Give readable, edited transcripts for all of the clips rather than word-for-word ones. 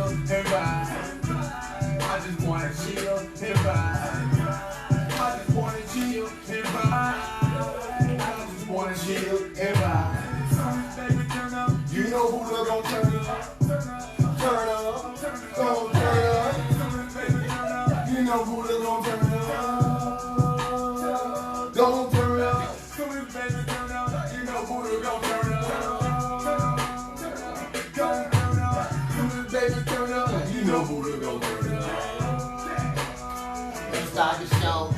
chill and vibe. I just wanna chill and vibe. I just wanna chill and vibe. I just wanna chill and vibe. Baby, turn up. You know who look gon' turn up. Turn up. Gon' turn up. You know who look gon' turn up. Don't turn up. Come here, baby, turn up. You know who look gon' turn up. Don't turn up. Come here, baby, turn up. You know who look gon' turn up. Let's start the show.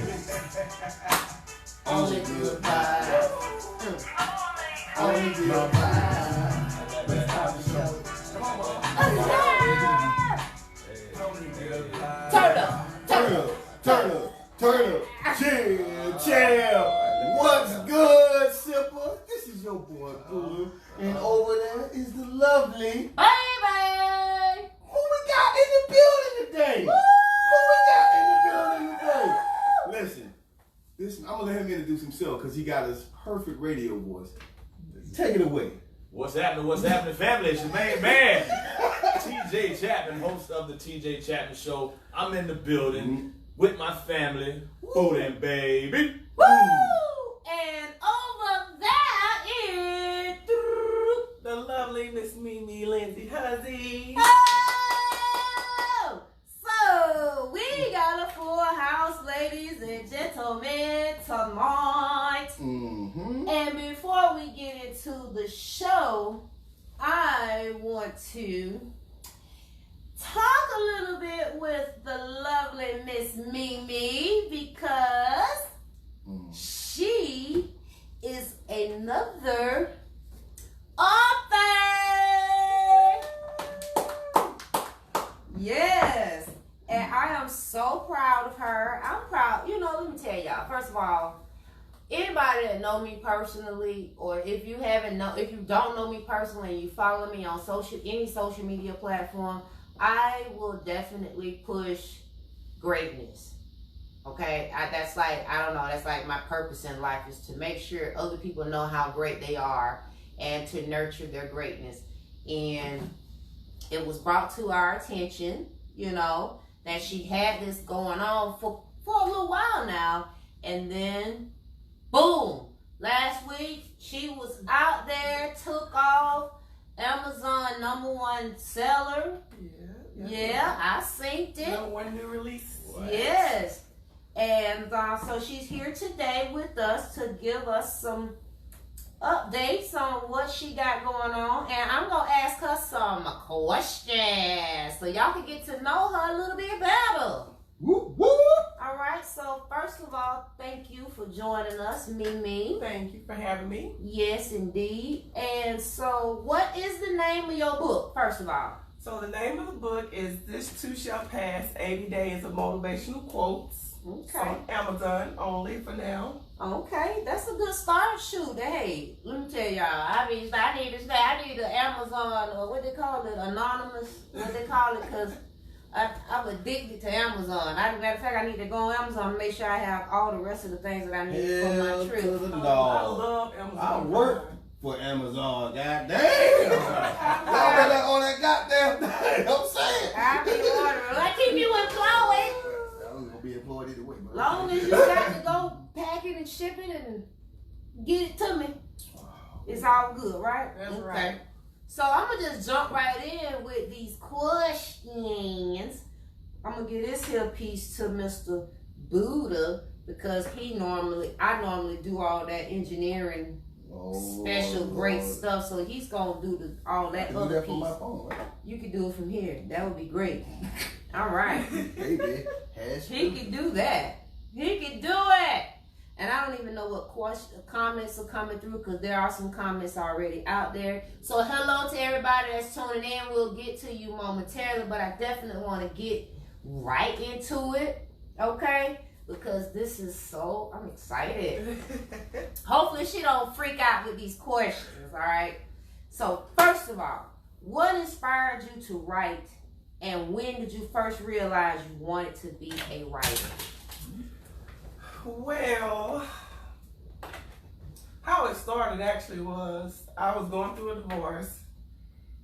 Only good vibes. Only good vibes. Let's start the show. Turn up. Turn up. Turn up. Turn up. Chill. Chill. What's good, Sippas? This is your boy, Boo. And over there is the lovely Baby. who we got in the building today. Who we got in the building today? Listen, I'm gonna let him introduce himself because he got his perfect radio voice. Take it away. What's happening, family? It's your main man, TJ Chatman, host of the TJ Chatman Show. I'm in the building with my family, Food and Baby. Woo! And over there is The lovely Miss Mimi Lindsey Hussey. oh! So we got a full house, ladies and gentlemen, tonight. And before we get into the show, I want to talk a little bit with the lovely Miss Mimi because she is another author. Yes. And I am so proud of her. I'm proud. You know, let me tell y'all. First of all, anybody that know me personally, or if you don't know me personally and you follow me on any social media platform, I will definitely push greatness. Okay, that's like my purpose in life is to make sure other people know how great they are and to nurture their greatness. And it was brought to our attention, you know, that she had this going on for a little while now, and then boom, last week she was out there, took off, Amazon #1 seller. Yeah, I synced it. #1 new release. What? Yes. And so she's here today with us to give us some updates on what she got going on. And I'm going to ask her some questions so y'all can get to know her a little bit better. Whoop, whoop. All right. So first of all, thank you for joining us, Mimi. Thank you for having me. Yes, indeed. And so what is the name of your book, first of all? So the name of the book is This Too Shall Pass, 80 Days of Motivational Quotes. Okay. On Amazon only for now. Okay, that's a good start. Shoot, hey, let me tell y'all. I need the Amazon, or what they call it, anonymous, what they call it, because I'm addicted to Amazon. Matter of fact, I need to go on Amazon and make sure I have all the rest of the things that I need for my trip. I love Amazon. I work for Amazon, goddamn. Y'all better on that goddamn thing. I'm saying. I be ordering. I keep you employed. I was gonna be employed either way, bro. Long as you got to go pack it and ship it and get it to me, it's all good, right? That's right. So I'm gonna just jump right in with these questions. I'm gonna give this here piece to Mr. Buddha because I normally do all that engineering, special great stuff. So he's gonna do all that I other do that piece. from my phone, right? You can do it from here. That would be great. All right. Baby, He can do that. He can do it. And I don't even know what comments are coming through because there are some comments already out there. So hello to everybody that's tuning in. We'll get to you momentarily, but I definitely want to get right into it, okay? Because this is I'm excited. Hopefully she don't freak out with these questions, all right? So first of all, what inspired you to write, and when did you first realize you wanted to be a writer? Well, how it started actually was I was going through a divorce,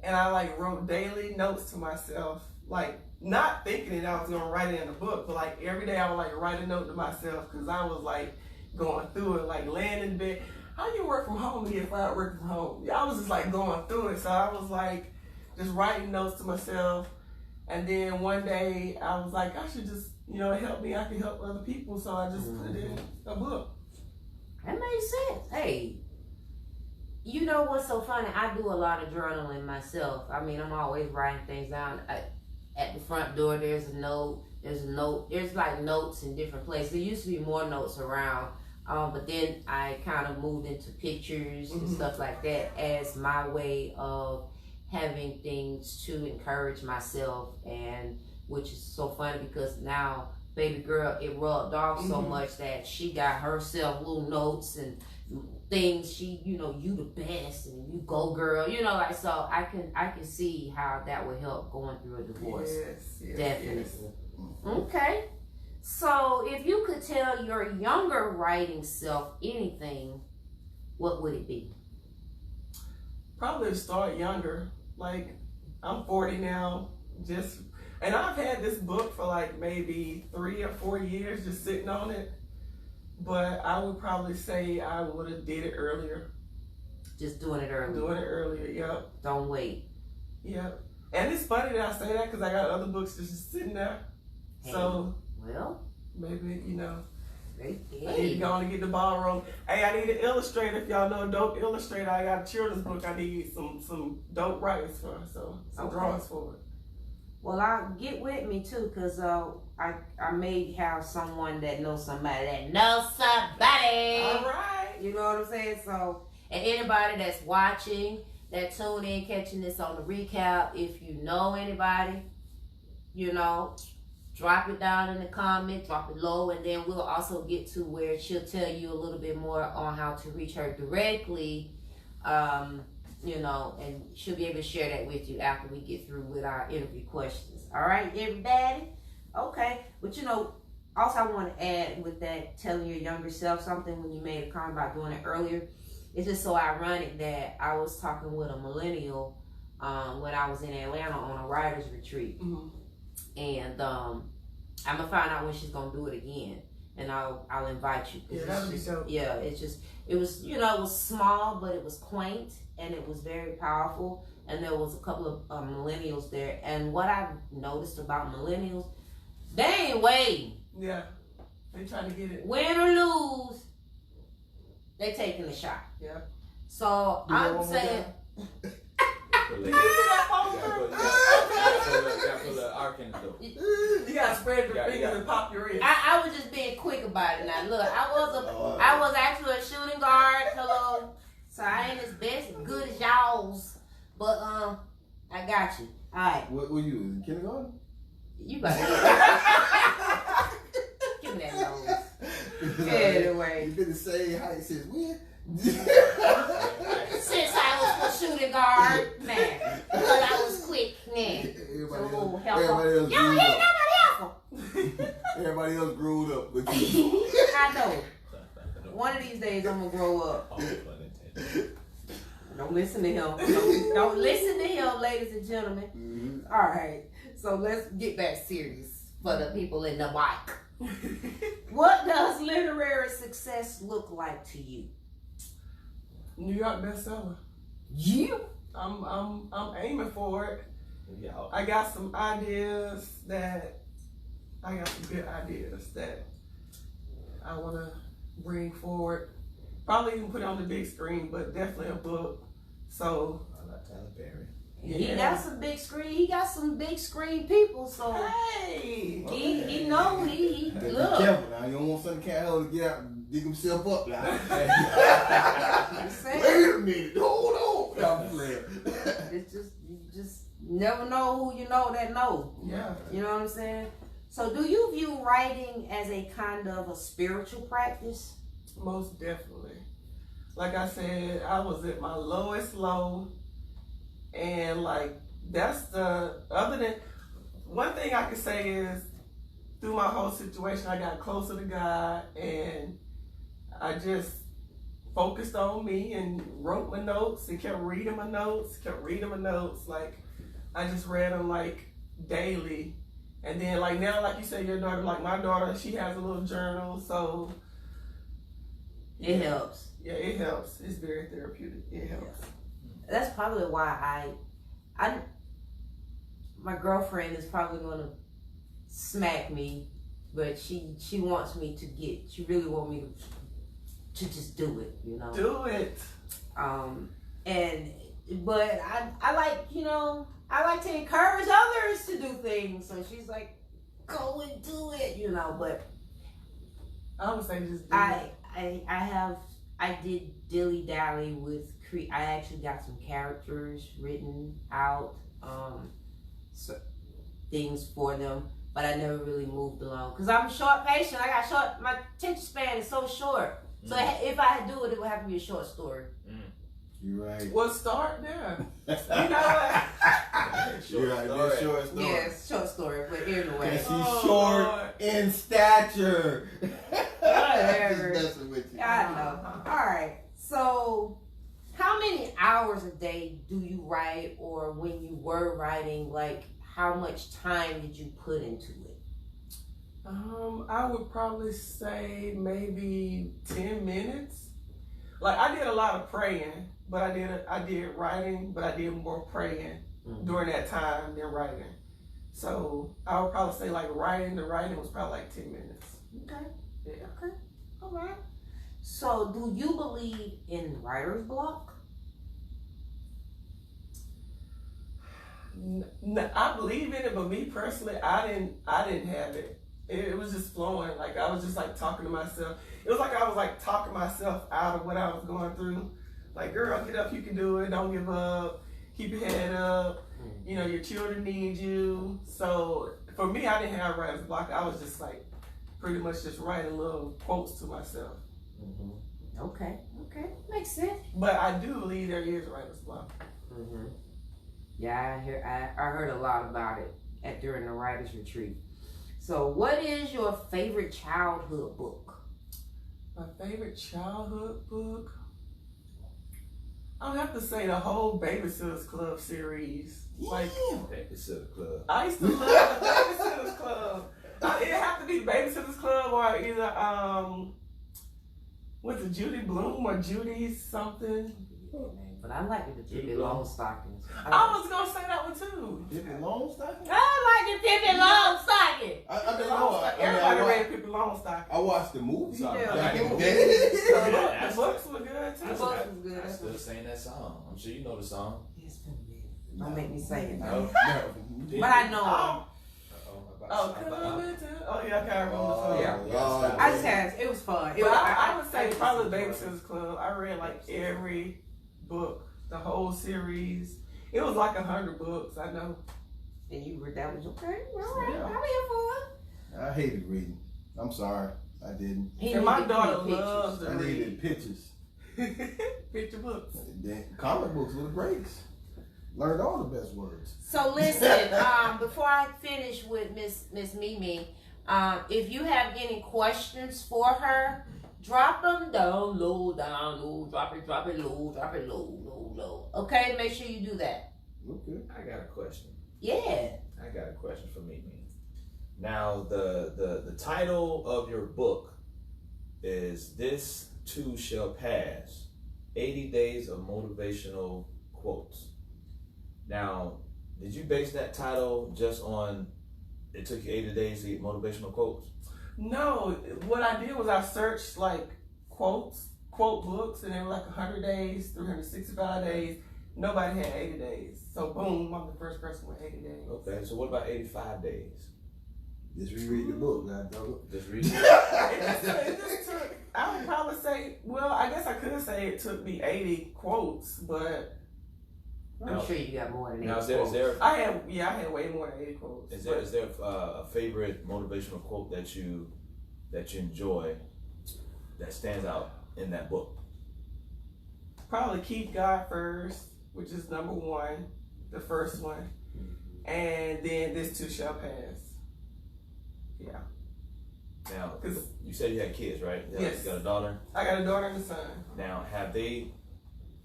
and I wrote daily notes to myself, like not thinking that I was gonna write it in a book, but like every day I would like write a note to myself because I was like going through it, like laying in bed. How you work from home and get fired working from home? I was just like going through it, so I was like just writing notes to myself. And then one day I was like, I should just, help me. I can help other people, so I just put it in a book. That makes sense. Hey, you know what's so funny? I do a lot of journaling myself. I mean, I'm always writing things down. At the front door, there's a note. There's like notes in different places. There used to be more notes around, but then I kind of moved into pictures and stuff like that as my way of having things to encourage myself, and which is so funny because now baby girl, it rubbed off so much that she got herself little notes and things. She, you the best and you go girl, like, so I can see how that would help going through a divorce. Yes, definitely. Yes. Okay, so if you could tell your younger writing self anything, what would it be? Probably start younger. Like, I'm 40 now, and I've had this book for like maybe 3 or 4 years just sitting on it. But I would probably say I would have did it earlier. Just doing it earlier. Doing it earlier, yep. Don't wait. Yep. And it's funny that I say that because I got other books just sitting there. Hey, So, well, maybe, hey. I need to go on and get the ball rolling. Hey, I need an illustrator. If y'all know a dope illustrator, I got a children's book I need some dope writers for, so some drawings for it. Well, I'll get with me too, cause I may have someone that knows somebody that knows somebody. All right. You know what I'm saying? So, and anybody that's watching, that tune in, catching this on the recap, if you know anybody, drop it down in the comment, drop it low, and then we'll also get to where she'll tell you a little bit more on how to reach her directly, and she'll be able to share that with you after we get through with our interview questions. All right, everybody? Okay, but also I want to add with that, telling your younger self something when you made a comment about doing it earlier. It's just so ironic that I was talking with a millennial when I was in Atlanta on a writer's retreat. And I'm gonna find out when she's gonna do it again, and I'll invite you. Yeah, that'd be dope. Yeah, it was it was small, but it was quaint and it was very powerful. And there was a couple of millennials there, and what I've noticed about millennials, they ain't waiting. Yeah, they trying to get it. Win or lose, they taking the shot. Yeah. So I'm saying. You gotta spread your fingers and pop your ears. I was just being quick about it. Now look, I was actually a shooting guard. Hello, so I ain't as good as y'all's, but I got you. All right. What were you in kindergarten? You better give me that nose. Anyway, You didn't say how it says when. Since I was a shooting guard, man, because I was quick, man. Everybody else grew up, but you. I know. One of these days I'm gonna grow up. Don't listen to him. Don't listen to him, ladies and gentlemen. All right. So let's get back serious for the people in the mic. What does literary success look like to you? New York bestseller. You? I'm aiming for it. Yeah. I got some good ideas that I want to bring forward. Probably even put it on the big screen, but definitely a book. So I like Tyler Perry. Yeah. He got some big screen. He got some big screen people. So hey, he know he look. Careful now. You don't want some cat hole to get out and dig himself up now. Wait a minute. Hold on. I'm playing. It's just you just never know who you know that know. Yeah. You know what I'm saying? So do you view writing as a kind of a spiritual practice? Most definitely. Like I said, I was at my lowest low, and like one thing I can say is through my whole situation, I got closer to God, and I just focused on me and wrote my notes and kept reading my notes. Like I just read them like daily. And then like now, like you said, your daughter, like my daughter, she has a little journal, so It helps. yeah, it helps. It's very therapeutic. It helps. That's probably why my girlfriend is probably gonna smack me, but she wants me to she really wants me to just do it, you know. Do it. But I like, you know, I like to encourage others to do things. So she's like, go and do it, you know. But I would say just do it. I did dilly dally with I actually got some characters written out, so things for them, but I never really moved along because I'm short patient. I got short. My attention span is so short. So if I do it, it would have to be a short story. You're right. Well, start there. You know what? You're right. That's short story. Yeah, it's a short story, but anyway. And she's Oh, short Lord. in stature. Whatever. Just messing with you. I know. All right. So, how many hours a day do you write, or when you were writing, like how much time did you put into it? I would probably say maybe 10 minutes. Like I did a lot of praying, but I did writing, but I did more praying during that time than writing. So I would probably say like the writing was probably like 10 minutes. Okay. Yeah. Okay. All right. So, do you believe in writer's block? I believe in it, but me personally, I didn't have it. It was just flowing. Like I was just like talking to myself. It was like I was like talking myself out of what I was going through. Like, girl, get up, you can do it. Don't give up. Keep your head up. You know, your children need you. So for me, I didn't have writer's block. I was just like pretty much just writing little quotes to myself. Okay. Okay. Makes sense. But I do believe there is writer's block. Yeah, I heard a lot about it during the writers retreat. So, what is your favorite childhood book? My favorite childhood book? I would have to say the whole Babysitter's Club series. Like, Babysitter Club. I used to love the Babysitter's Club. It'd have to be the Babysitter's Club or either, what's it, Judy Bloom or Judy something? But I like the Pippi Longstockings. I was going to say that one too. Pippi Longstocking? I like the Pippi Longstocking. Everybody read Pippi Longstocking. I watched the movie Yeah. back in the day. The books were good too. The books was good. I still sing that song. I'm sure you know the song. It's been good. Don't make me sing it. No. But I know it. Yeah, I can't remember the song. Yeah. I just had it was fun. But I would say probably the Babysitter's Club. I read like every book, the whole series. It was like 100 books, I know. And you read that was okay. All right, Yeah. I'm here for it. I hated reading. I'm sorry. I didn't. And my daughter loves to I read. needed pictures. Picture books. Then comic books were the greatest. Learned all the best words. So listen, before I finish with Miss Mimi, if you have any questions for her, drop them down low, drop it low. Okay, make sure you do that. Okay. I got a question. Yeah. I got a question for Mimi. Now, the title of your book is "This Too Shall Pass: 80 Days of Motivational Quotes." Now, did you base that title just on it took you 80 days to get motivational quotes? No, what I did was I searched like quote books, and they were like 100 days, 365 days. Nobody had 80 days. So boom, I'm the first person with 80 days. Okay, so what about 85 days? Just reread the book, goddammit. Just read it. It just took, I would probably say, well, I guess I could say it took me 80 quotes, but I'm sure you got more than that. Now, is there I had way more than 80 quotes. is there a favorite motivational quote that you enjoy that stands out in that book? Probably keep God first, which is number one, the first one, and then this too shall pass. Yeah. Now, you said you had kids, right? Yes. You got a daughter? I got a daughter and a son. Now, have they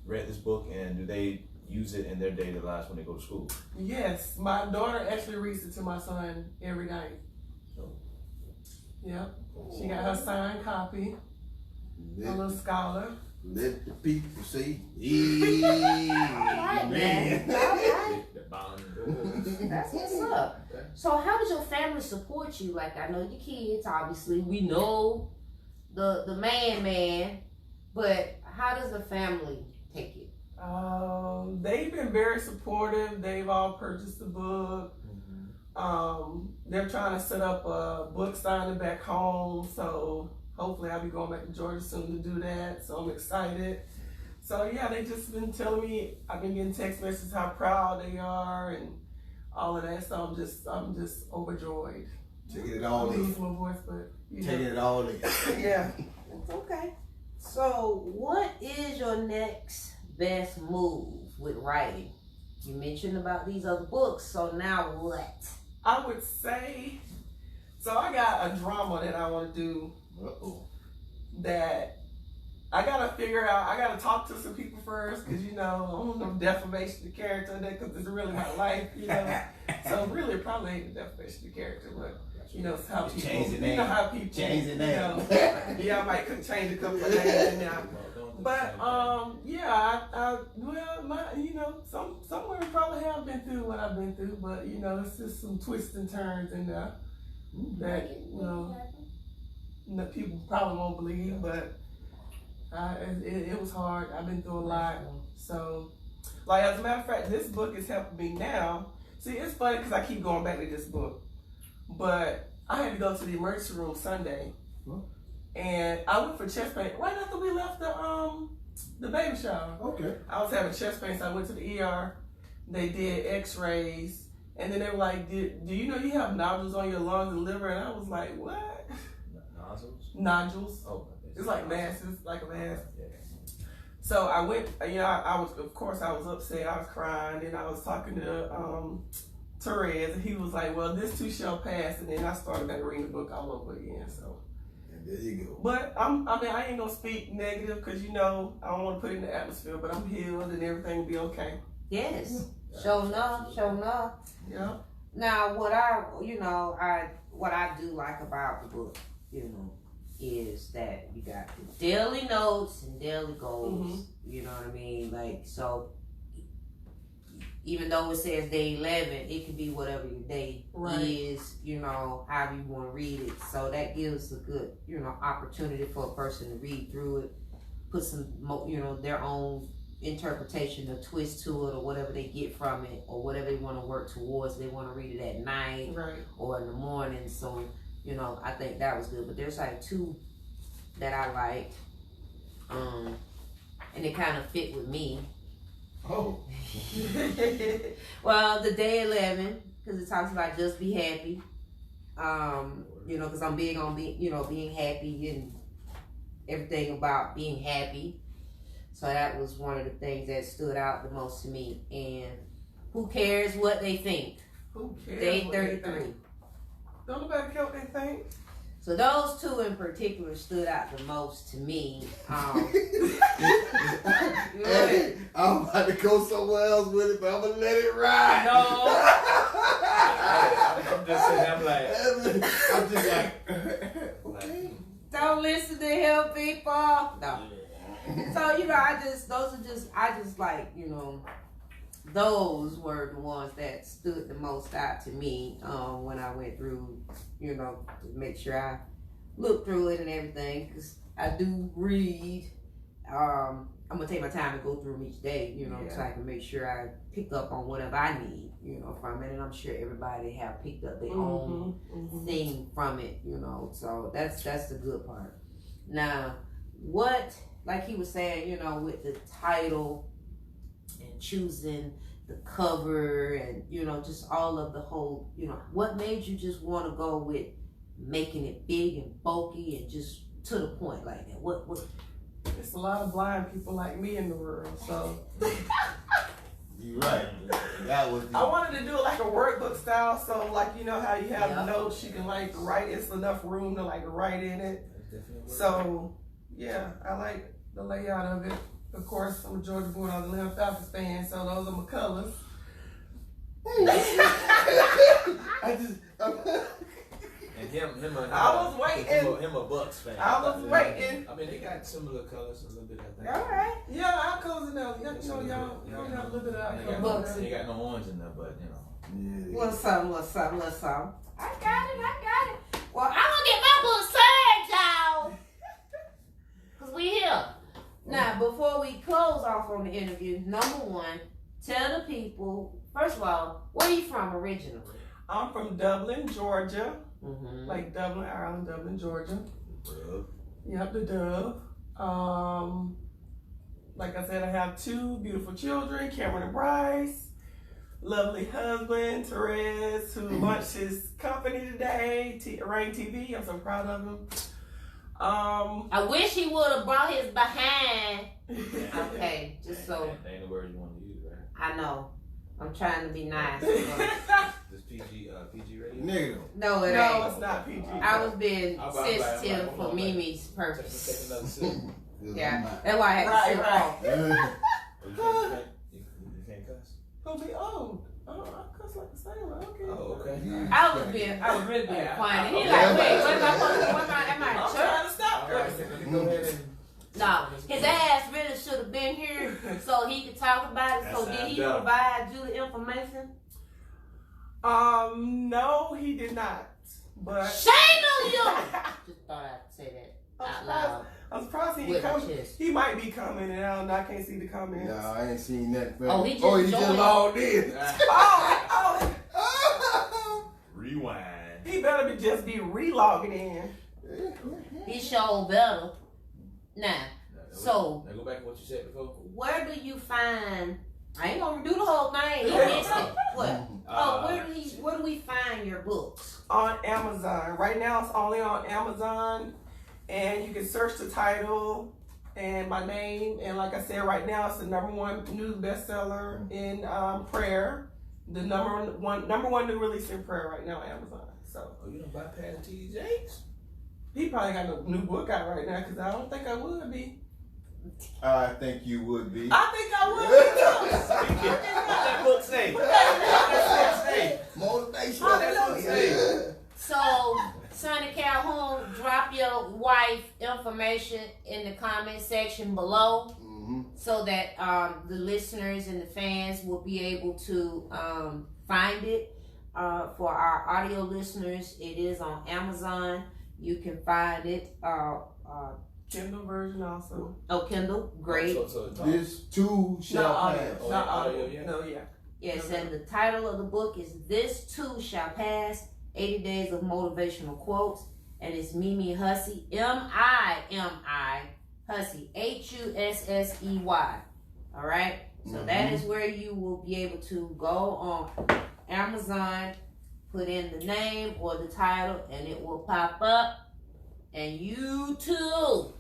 read this book, and do they use it in their daily lives when they go to school? Yes, my daughter actually reads it to my son every night. Yep, she got her signed copy, a little scholar. Let the people see. Alright, man. Alright. The bond goes. That's what's up. So how does your family support you? Like, I know your kids, obviously. We know the man, but how does the family take it? They've been very supportive. They've all purchased the book. They're trying to set up a book signing back home, so hopefully I'll be going back to Georgia soon to do that. So I'm excited. So yeah, they just been telling me, I've been getting text messages how proud they are and all of that. So I'm just overjoyed. Taking it all I in. lose my voice, but you Taking know. it all in. Yeah. It's okay. So what is your next best move with writing? You mentioned about these other books, so now what? I would say, so I got a drama that I want to do that I gotta figure out. I gotta talk to some people first, because you know I don't want no defamation of character in there, because it's really my life, you know. So really, it probably ain't the defamation of character, but you know, it's how Just people. change the You name. know how people. Change the you name. know, yeah, I might could change a couple of names in there. But yeah, well, you know, somewhere probably have been through what I've been through, but you know, it's just some twists and turns in there that you know that people probably won't believe, but it was hard. I've been through a lot, so like as a matter of fact, this book is helping me now. See, it's funny because I keep going back to this book, but I had to go to the emergency room Sunday. And I went for chest pain right after we left the baby shower. Okay. I was having chest pain, so I went to the ER. They did X-rays, and then they were like, "Do you know you have nodules on your lungs and liver?" And I was like, "What?" Nozzles? Nodules. Oh, It's like masses, like a mass. Yeah. So I went. You know, I was, of course, I was upset. I was crying, and I was talking to Therese, and he was like, "Well, this too shall pass." And then I started back reading the book all over again. So. There you go. But I mean, I ain't gonna speak negative because you know I don't want to put it in the atmosphere. But I'm healed and everything will be okay. Yes. Show enough. Yeah. Now, what I do like about the book, you know, is that you got the daily notes and daily goals. You know what I mean? Like, so even though it says day 11, it could be whatever your day is, you know, however you want to read it. So that gives a good, you know, opportunity for a person to read through it, put some, you know, their own interpretation or twist to it or whatever they get from it or whatever they want to work towards. They want to read it at night or in the morning. So, you know, I think that was good. But there's like two that I liked, and it kind of fit with me. Oh. Well, the day 11, because it talks about just be happy. You know, because I'm big on being happy and everything about being happy. So that was one of the things that stood out the most to me. And who cares what they think? Who cares? Day what they 33. think? Don't nobody care what they think. So those two in particular stood out the most to me. Hey, I'm about to go somewhere else with it, but I'm gonna let it ride. I'm just sitting there, I'm like, okay. Don't listen to him, people. No. So, you know, I just like, you know, those were the ones that stood the most out to me when I went through, you know, to make sure I looked through it and everything, because I do read. I'm going to take my time to go through them each day, you know, so I can make sure I pick up on whatever I need, you know, from it. And I'm sure everybody have picked up their own thing from it, you know, so that's the good part. Now, what, like he was saying, you know, with the title and choosing the cover and, you know, just all of the whole, you know, what made you just want to go with making it big and bulky and just to the point like that? What? It's a lot of blind people like me in the world, so. You're right. That was. I wanted to do it like a workbook style, so like, you know how you have notes, you can like write, it's enough room to like write in it. So, yeah, I like the layout of it. Of course, I'm a Georgia Bulldogs and Atlanta Falcons fan, so those are my colors. And him I was waiting. Him a Bucks fan. I was waiting. I mean, they got similar colors a little bit, I think. All right. Yeah, our colors in there. Y'all got a little bit of our colors. Bucks. They got no orange in there, but you know. Little something. I got it. Well, I'm gonna get my book signed, y'all. Cause we here. Now, before we close off on the interview, number one, tell the people, first of all, where are you from originally? I'm from Dublin, Georgia. Mm-hmm. Like Dublin, Ireland, Dublin, Georgia. Dub. Yep, the Dove. Like I said, I have 2 beautiful children, Cameron and Bryce. Lovely husband, Therese, who launched his company today, Rain TV. I'm so proud of him. I wish he would have brought his behind. Okay, just so. That ain't the word you want to use, right? I know. I'm trying to be nice. This PG radio? Negative. No, it No, ain't. it's not PG. I was being I'm sensitive I'm for like, Mimi's Take purpose. another sip. Yeah, that's why I had to sip off. You can't cuss? Gonna be old. Oh, I cuss like the sailor. Okay. Oh, okay. I was really being funny. He Yeah. like, wait, what am I supposed to? Am I I'm in church? trying to stop All right, cursing. go ahead and... No, his ass really should have been here so he could talk about it. So That did he sounds better. provide you the information? No, he did not. But Shame on you! Just thought I'd say that out loud. I'm surprised he With ain't my coming. chest. He might be coming, and I can't see the comments. No, I ain't seen that. Oh, he just he joined. just logged in. Oh, Rewind. he better just be relogging in. He showed better. Now, so Now go back to what you said before. where do you find? I ain't gonna do the whole thing. He missed it. What? Where do we find your books? On Amazon. Right now it's only on Amazon, and you can search the title and my name, and like I said, right now it's the #1 news bestseller in prayer. The number one new release in prayer right now on Amazon. So Oh, you don't bypass TJ's? he probably got a new book out right now, because I don't think I would be. I think you would be. I think I would be too. What that book say? What that book say? Motivation. Hallelujah. So, Sonny Calhoun, drop your wife information in the comment section below so that the listeners and the fans will be able to find it. For our audio listeners, it is on Amazon. You can find it. Kindle version also. Oh, Kindle, great. So This too shall Not pass. audio. Not audio. yeah. No, yeah. Yes, and the title of the book is This Too Shall Pass, 80 Days of Motivational Quotes. And it's Mimi Hussey, M-I-M-I, Hussey, Hussey. All right? So that is where you will be able to go on Amazon, put in the name or the title, and it will pop up. And you too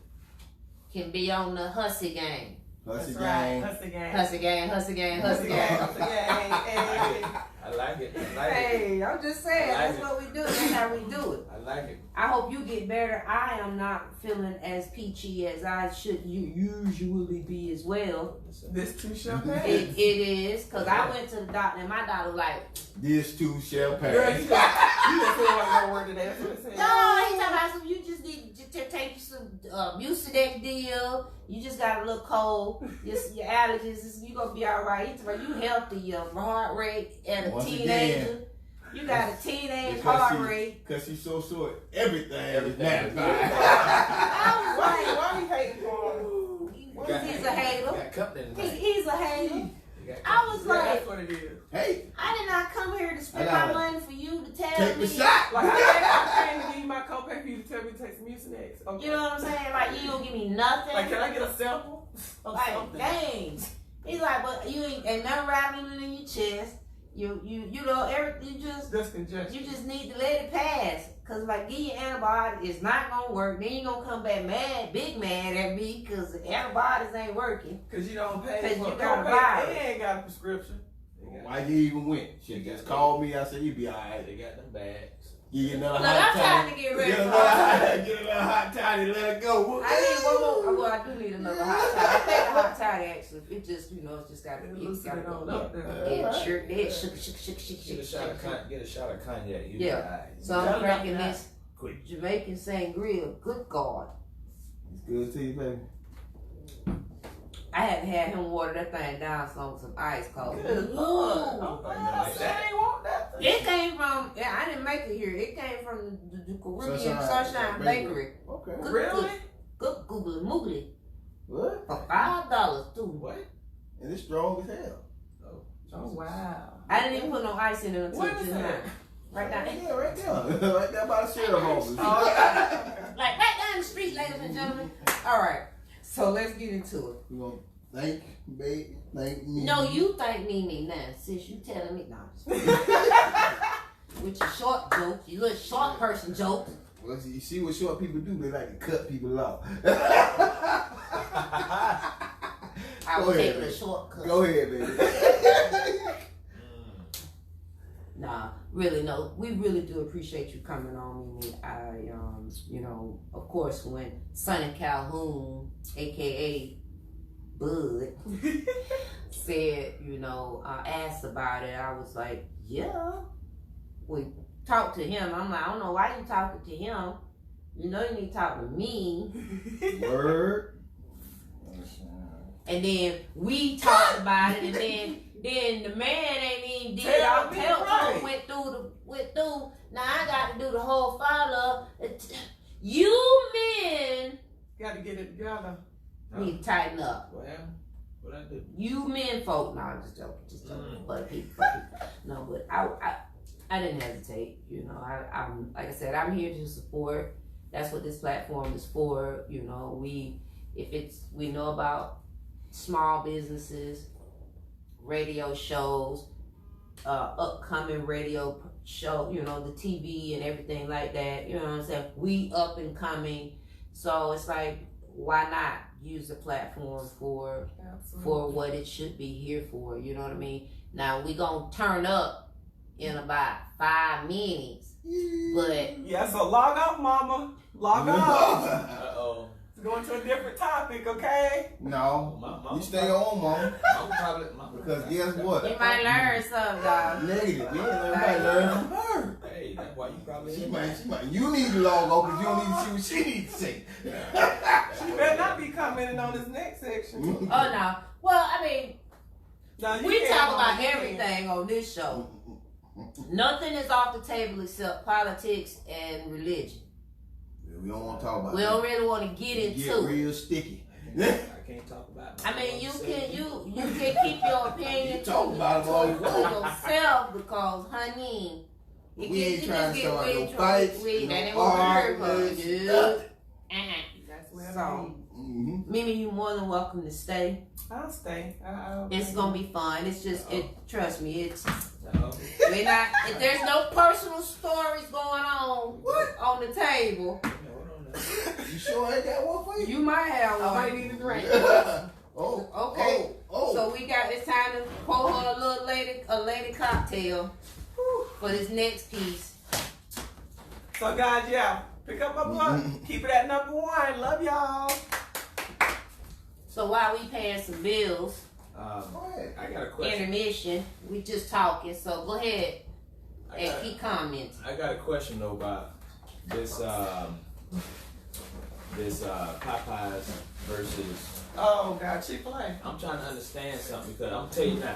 can be on the Hussey gang. Hussey That's gang. right. Hussey gang. Hussey gang, Hussey gang, Hussey Hussey gang. gang. Hey. I like it. I like it. Hey, I'm just saying, I like that's what we do. That's how we do it. I like it. I hope you get better. I am not feeling as peachy as I should usually be as well. This too shall pass. It is, because I went to the doctor and my doctor was like, This too shall pass. Girl, you just feel like no word today. That's what it said. no, he talking about some, you just need to take some Mucinex deal. You just got a little cold. Your allergies, you going to be all right. He talking about you healthy, your heart rate at a Once teenager. again, You got a teenage because heart rate. Because she's so short, everything is Everything is magnified. I was like, Why we hating for him? he's a hater. Got company tonight. He's a hater. You got I was Yeah, like, that's what it is. Hey, I did not come here to spend I my know. money for you to tell take me. the shot. Like, I came to give you my copay for you to tell me to take some Mucinex. Okay. You know what I'm saying? Like, you don't give me nothing. Like, can I get a sample of Like, something? dang. He's like, but you ain't nothing rattling in your chest. You know, everything. Just congestion. You just need to let it pass. Cause like, give you antibiotics, it's not gonna work. Then you gonna come back big mad at me, cause the antibiotics ain't working. Because you don't pay 'Cause for you a got a copay. virus. They ain't got a prescription. Why you even went? She just called me. I said, you be all right. They got them bags. Get another Look, hot I'm trying toddy. to get ready Get for another hot toddy. Let it go. I need one more. Well, I do need another hot toddy. I think the hot toddy actually, it just, it's just got to be. Loosen it on up there. It shook. Get a shot of cognac. You Yeah. be all right. So I'm drinking this Quick. Jamaican sangria. Good God. It's good to you, baby. I had to have him water that thing down some ice cold. Good Lord. Oh, like I that. ain't want that. It came from, I didn't make it here. It came from the Caribbean Sunshine Bakery. Okay. Good, Really? Good googly moogly. What? For $5 too. What? And it's strong as hell. Oh, wow. I didn't even put no ice in it until Where is just that? now. Right down. Yeah, right there. Right there by the sheriff office. Like right down the street, ladies and gentlemen. All right. So let's get into it. You gonna thank me? No, you thank me now, since you telling me now. With your short jokes, your little short person jokes. Well, you see what short people do? They like to cut people off. I Go was ahead, taking a baby. shortcut. Go ahead, baby. Nah, really, no. We really do appreciate you coming on, Mimi. Of course, when Sonny Calhoun, aka Bud, said, asked about it, I was like, yeah. We talked to him. I'm like, I don't know why you talking to him. You know you need to talk to me. Word. And then we talked about it, and then the man ain't even did Tell all me help right. went through. Now I got to do the whole follow. You men Got to get it together. need to tighten up. What happened? What I do? You men folk, no, I'm just joking, but people, no, but I didn't hesitate. I'm like I said, I'm here to support. That's what this platform is for. We know about small businesses, radio shows, upcoming radio show, the TV and everything like that. You know what I'm saying? We up and coming, so it's like, why not use the platform for what it should be here for? You know what I mean? Now we gonna turn up in about 5 minutes, but Yeah, so log off, mama. Log off. Uh-oh. It's going to a different topic, okay? No. You stay on, mom. Because guess what? you might learn something, dog. Negative. You ain't learn from her. Hey, that's why you probably She might. You need to log on because you don't need to see what she needs to say. She better not be commenting on this next section. Oh no. Well, I mean, No, you we can't, talk Mama, about you can't. everything on this show. Nothing is off the table except politics and religion. We don't want to talk about We that. don't really want to get Get into it. real sticky. I can't talk about it. I mean, you can keep your opinion You talk about it all you to want. yourself because, honey, We ain't trying to start no fights, That no ain't what we heard from arguments, you. nothing. That's where So, Mm-hmm. Mimi, you're more than welcome to stay. I'll stay. It's gonna be fun. It's just, trust me, it's. Uh-oh. We're not. If there's no personal stories going on on the table, You sure I ain't got one for you? you might have I one. might need a drink. Okay. Oh. So it's time to pour her a lady cocktail for this next piece. So, guys, yeah, pick up my book. Keep it at number 1. Love y'all. So while we paying some bills, Go ahead. I got a question. intermission, we just talking. So go ahead and keep commenting. I got a question though about this Popeyes versus. Oh, God, Chick-fil-A. I'm trying to understand something because I'm tell you now.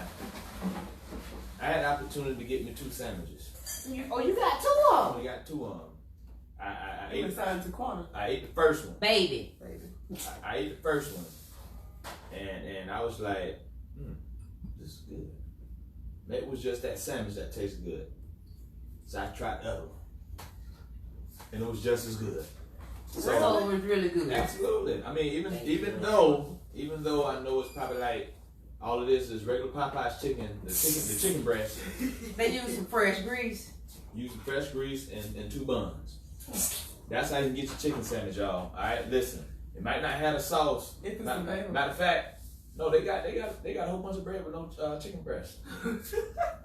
I had the opportunity to get me 2 sandwiches. You got 2 I of them, only got 2 of them. I You ate. decided to corner. I ate the first one. baby. I ate the first one, and I was like, this is good. Maybe it was just that sandwich that tasted good. So I tried the other one, and it was just as good. So it was really good. Absolutely. I mean, even though I know it's probably like all of this is regular Popeye's chicken, the chicken breast. They use some fresh grease. Use some fresh grease and 2 buns. That's how you can get your chicken sandwich, y'all. All right, listen. It might not have a sauce. If it's Matter available. of fact, No, they got a whole bunch of bread with no chicken breast.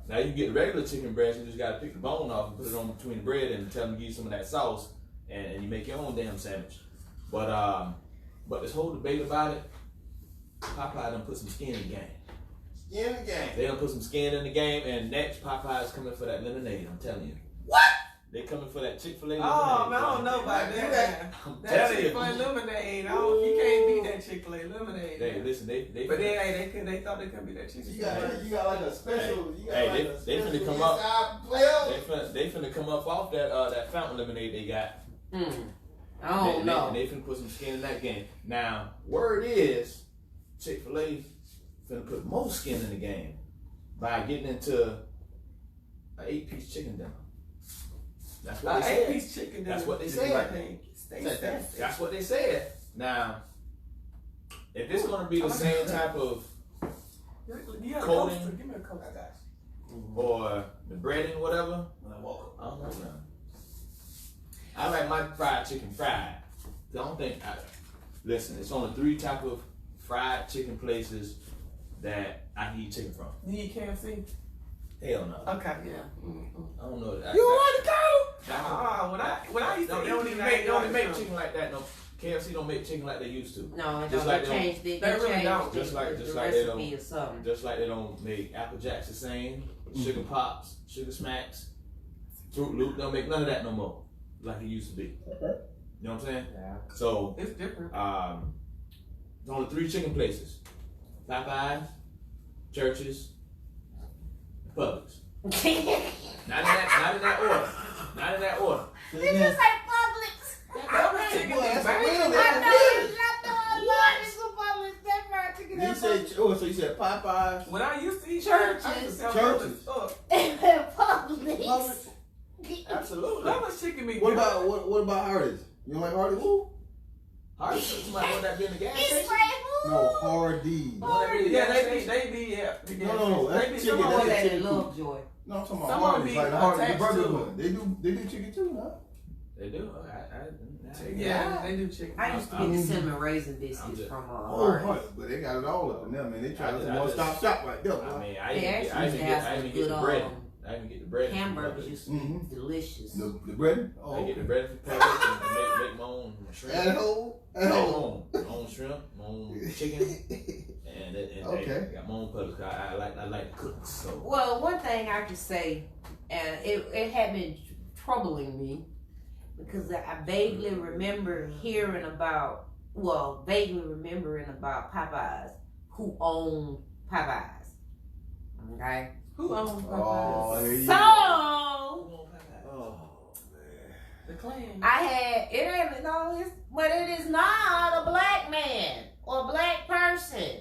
Now you can get the regular chicken breast. You just gotta pick the bone off and put it on between the bread and tell them to give you some of that sauce, and you make your own damn sandwich. But this whole debate about it, Popeye done put some skin in the game. Skin in the game. They done put some skin in the game, and next Popeye is coming for that lemonade. I'm telling you. What? They coming for that Chick-fil-A lemonade. Oh, man, I don't know about that. I'm That telling you. Chick-fil-A lemonade, you can't beat that Chick-fil-A lemonade. They listen. But they thought they couldn't beat that Chick-fil-A. You got like a special. They finna come up. They finna come up off that fountain lemonade they got. I don't know. They finna put some skin in that game. Now, word is, Chick-fil-A finna put more skin in the game by getting into an 8-piece chicken dinner. That's what they said. 8-piece chicken dinner. That's what they is said. like That's what they said. Now, if it's gonna be the same type of coating Give me a coat. I got you. or the breading, whatever, I don't know. Man. I like my fried chicken fried. Listen, it's only 3 type of fried chicken places that I can eat chicken from. You eat KFC? Hell no. Okay, yeah. I don't know. You want to go? When I used to They eat, don't even make chicken like that. No, KFC don't make chicken like they used to. No, it Just don't. like They they changed it. they really don't. Just like the they don't. recipe or something. Just like they don't make Apple Jacks the same, Sugar Pops, Sugar Smacks, Fruit Loop. They don't make none of that no more, like it used to be. You know what I'm saying? Yeah. So it's different. there's only 3 chicken places: Popeyes, Church's, Publix. Not in that order. Not in that order. Did you say Publix? Publix chicken is That's bad. real. I know it's a Publix. That fried chicken You is said, so you said Popeyes. When I used to eat Churches. I used to tell Churches. Publix. Absolutely. Publix chicken be What good. about what about Hardee's? You don't like Hardee's? Hardy, somebody want that be in the gas It's station? like who? No, Hardee's. Want that be in the Yeah, gas they station? be, yeah. No, that's They be, chicken, some of that's them- that chicken. Lovejoy. No, I'm talking Some about of them Hardee's, be like the Hardee's, the attached burger to- one. They do chicken too, huh? They do. Yeah, they do chicken. I used to get the cinnamon raisin I'm biscuits just- from Oh, Hardee's. but they got it all up in there, man. They try to I one just- stop shop like that. I mean, I They even actually have some get good the bread. I even get the bread. from hamburgers. Publix. Used to be delicious. The bread? I Oh, get the bread from Publix and make my own shrimp. at home? At home. My own shrimp, my own chicken, and Okay. I got my own Publix. I like to cook. So Well, one thing I could say, and it had been troubling me because I vaguely remember hearing about, remembering about Popeyes, who owned Popeyes. Okay? Who owns Oh, Popeyes? there you So, go. Oh, man. The Klan. but it is not a black man or a black person,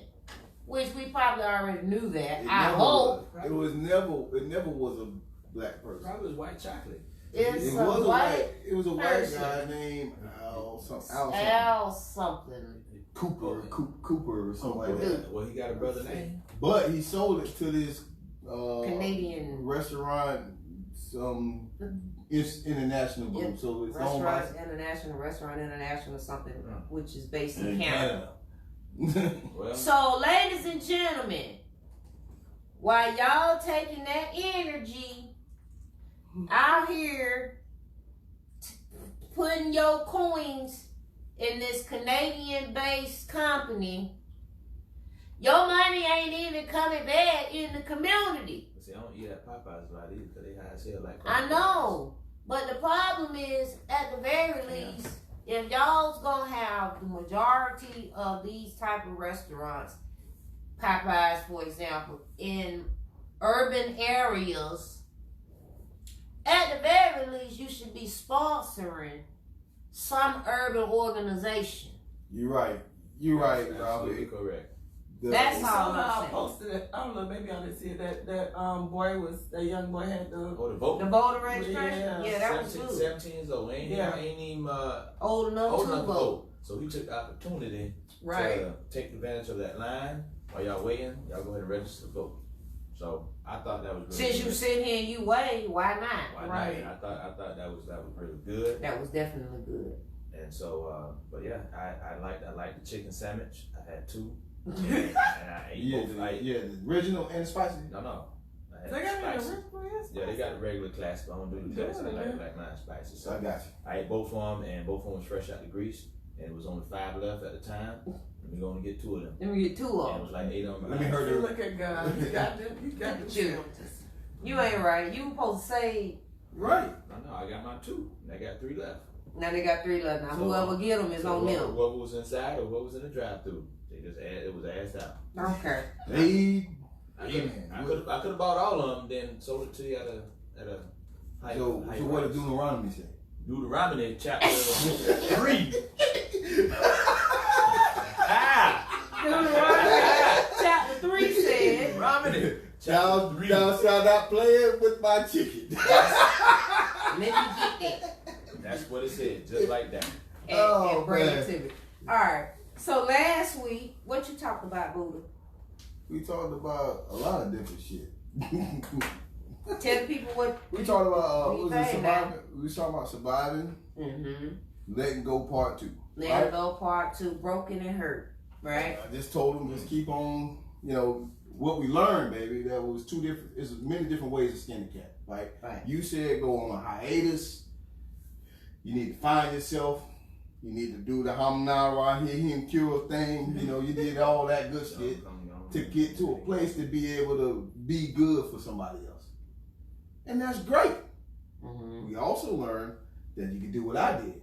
which we probably already knew that. It I never hope was. It never was a black person. probably was white chocolate. it's It a was white it was a white person. guy named Al something. Al something. Cooper or something like Cooper. that. Well, he got a brother name. But he sold it to this Canadian restaurant, some international group. So it's owned by Restaurant International, something, which is based in Canada. Well, So, ladies and gentlemen, while y'all taking that energy out here putting your coins in this Canadian-based company, your money ain't even coming back in the community. see, I don't eat at Popeyes a lot either because they high as hell like I Popeyes. know, but the problem is, at the very least, if y'all's gonna have the majority of these type of restaurants, Popeyes, for example, in urban areas, at the very least, you should be sponsoring some urban organization. You're right, Absolutely Robbie. correct. That's all Somehow I'm I saying. posted it. I don't know. Maybe I didn't see it. That young boy had the. Oh, the vote. The voter registration, Yeah, that was 17, good. 17 years old. Ain't even Old enough old to enough to vote. vote. So he took the opportunity Right. to take advantage of that line. While y'all waiting, y'all go ahead and register to vote. So I thought that was really Since good. you sit here and you wait, why not? Why Right. not? I thought that was really good. That was definitely good. And so, but yeah, I liked the chicken sandwich. I had 2. And I ate Yeah, both. the original and the spicy. No. I had They got me spicy. the Yeah, they got the regular classic. I don't do the classic. I like mine spicy. So I got you. I ate both of them, and both of them was fresh out the grease. And it was only 5 left at the time. And we're gonna get 2 of them. Let me get 2 And it of was them. like 8 of them. Let me hurt her. Look at God. You got them. You got them. You. You ain't right. You supposed to say. Right. No, I got mine 2. And I got 3 left. Now they got 3 left. Now So, whoever get them is on them. Whoever was inside or what was in the drive-through, it was asked out. Okay. They. I could have bought all of them, then sold it to you at a high. So what did Deuteronomy say? Deuteronomy chapter 3. Chapter 3 said. Deuteronomy. Thou shalt not play it with my chicken. Let me get that. That's what it said, just like that. And bring it to me. Alright. So last week, what you talked about, Buddha? We talked about a lot of different shit. Tell the people what We talked about what you what was it, think surviving. We was talking about surviving, letting go part 2. Let It Go Part 2, broken and hurt. Right? I just told them just keep on. You know what we learned, baby. That was 2 different. There's many different ways to skin the cat. Right? You said go on a hiatus. You need to find yourself. You need to do the Hamna Rahim Cure thing. You know, you did all that good shit to get to a place to be able to be good for somebody else. And that's great. We also learned that you can do what I did.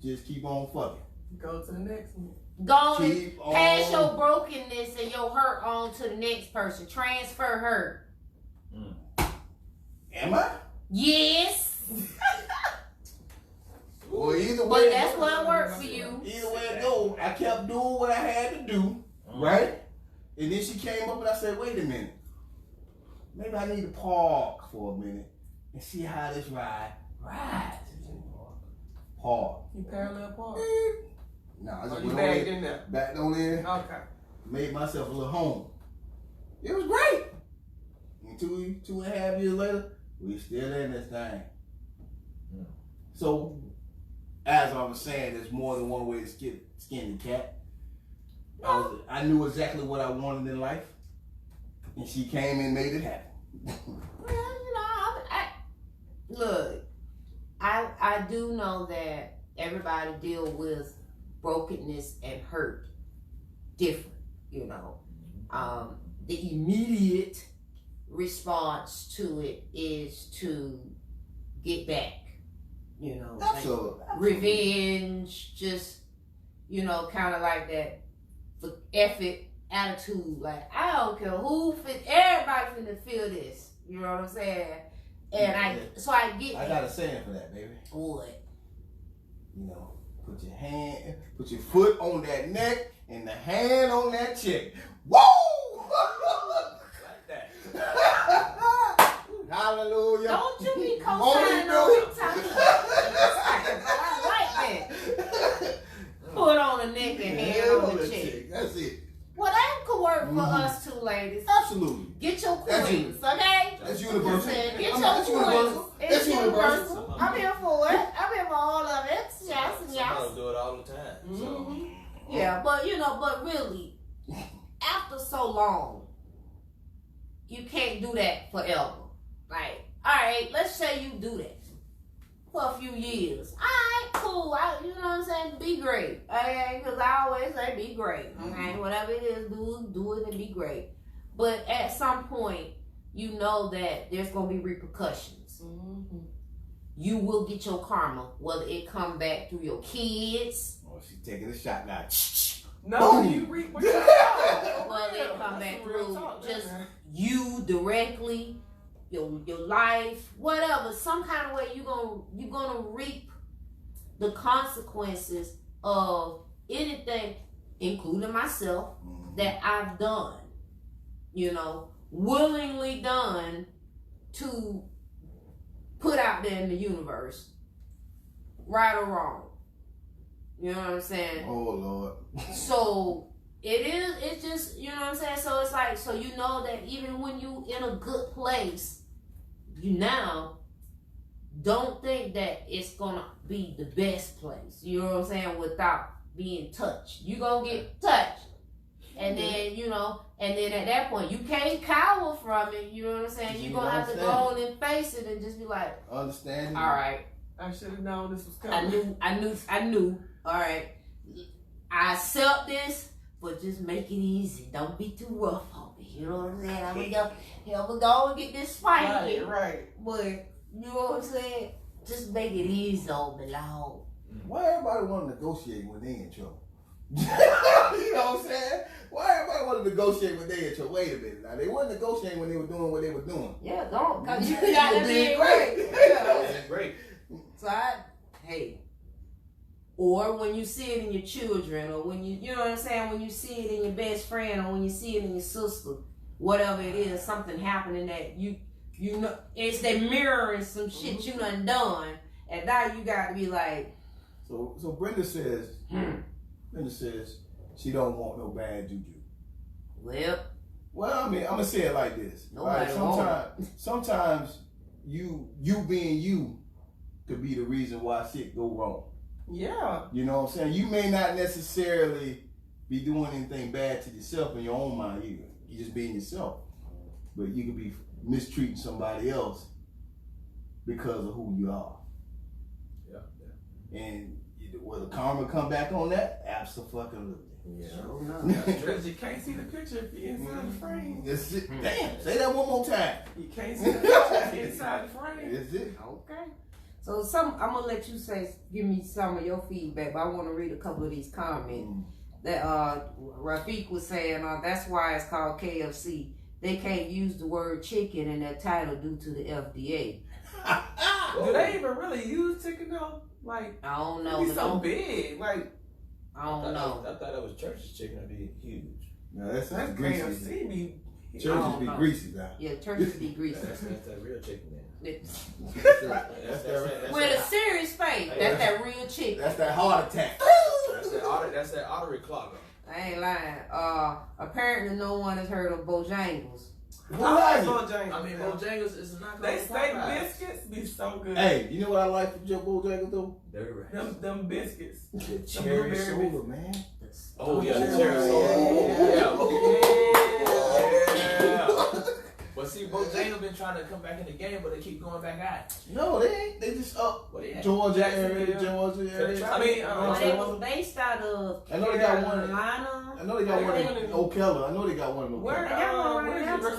Just keep on fucking. Go to the next one. Go and pass your brokenness and your hurt on to the next person. Transfer hurt. Am I? Yes. Well, either way. But that's what worked for you. Either way it go, I kept doing what I had to do, right? And then she came up and I said, wait a minute. Maybe I need to park for a minute and see how this ride rides. Park. You parallel park? Nah, I Oh, just you went bagged on in there? backed on in, Okay. made myself a little home. It was great. And 2.5 years later, we still in this thing. So, as I was saying, there's more than one way to skin the cat. I knew exactly what I wanted in life, and she came and made it happen. Well, you know, look, I do know that everybody deal with brokenness and hurt different, you know. The immediate response to it is to get back, you know. Absolutely. Like revenge, just, you know, kind of like that effort attitude. Like, I don't care who everybody finna feel this. You know what I'm saying? And I get I got a saying for that, baby. what? You know, put your foot on that neck and the hand on that chick. Woo! Like that. Hallelujah. Don't you be Won't he co-signing do on it? me talking about I like that. Put on the neck and hand on the cheek. That's it. Well, that could work for us too, ladies. Absolutely. Get your That's coins, okay? That's universal. Get your That's coins. universal. It's That's universal. universal. I'm here for it. I'm here for all of it. Yes, Somebody yes. do it all the time. So. Yeah, but you know, but really, after so long, you can't do that forever. Like, all right, let's say you do that for a few years. All right, cool. You know what I'm saying? Be great. Okay, because I always say be great. Okay, whatever it is, do it and be great. But at some point, you know that there's gonna be repercussions. You will get your karma, whether it come back through your kids. Oh, she's taking a shot now. No, Boom. you reap what you sow. Whether it come back That's some real through talk, just man. you directly, your life, whatever, some kind of way you're gonna reap the consequences of anything, including myself, that I've done, you know, willingly done to put out there in the universe, right or wrong. You know what I'm saying? Oh, Lord. So it's just, you know what I'm saying? So it's like, so you know that even when you in a good place, you now don't think that it's gonna be the best place. You know what I'm saying? Without being touched. You gonna get touched. And then, you know, and then at that point, you can't cower from it. You know what I'm saying? You're going to have to go on and face it and just be like, understand. all right. I should have known this was coming. I knew. All right. I accept this, but just make it easy. Don't be too rough on me. You know what I'm saying? I'm gonna go and get this spiky. Right. But, you know what I'm saying? Just make it easy on me, Lord. Why everybody want to negotiate when they in trouble? You know what I'm saying? Why everybody want to negotiate when they in trouble? Wait a minute. Now, they weren't negotiating when they were doing what they were doing. Yeah, don't. Because you got to be great. Yeah, great. So or when you see it in your children, or when you know what I'm saying, when you see it in your best friend, or when you see it in your sister, whatever it is, something happening that you know, it's that mirroring some shit you done, and now you got to be like. So Brenda says she don't want no bad juju. Well, I mean, I'm gonna say it like this. Right? Sometimes you being you could be the reason why shit go wrong. Yeah. You know what I'm saying? You may not necessarily be doing anything bad to yourself in your own mind either. You just being yourself. But you could be mistreating somebody else because of who you are. Yeah. And will the karma come back on that? Absolutely. Yeah. Because you can't see the picture if you're inside the frame. That's it. Damn. Say that one more time. You can't see the picture if you're inside the frame. That's it. okay. So I'm gonna let you give me some of your feedback, but I want to read a couple of these comments that Rafiq was saying. That's why it's called KFC. They can't use the word chicken in their title due to the FDA. Do they even really use chicken though? Like, I don't know. It's so big. Like, I don't know. I thought that was church's chicken would be huge. No, that's greasy. KFC churches be greasy now. Yeah, churches be greasy. That's that real chicken then. With a serious face, that's that real chicken. That's that heart attack. That's that artery clogger. I ain't lying. Apparently no one has heard of Bojangles. I mean, Bojangles is not. They steak biscuits be so good. Hey, you know what I like from Joe Bojangles though? Them biscuits. The cherry soda, man. Oh yeah, the cherry soda. Yeah. But see, Bojangles been trying to come back in the game, but they keep going back out. No, they ain't. They just up Georgia area. I mean, they was based out of I know they got one. Carolina. I know they got one in Ocala. I know they got one in Ocala. Where is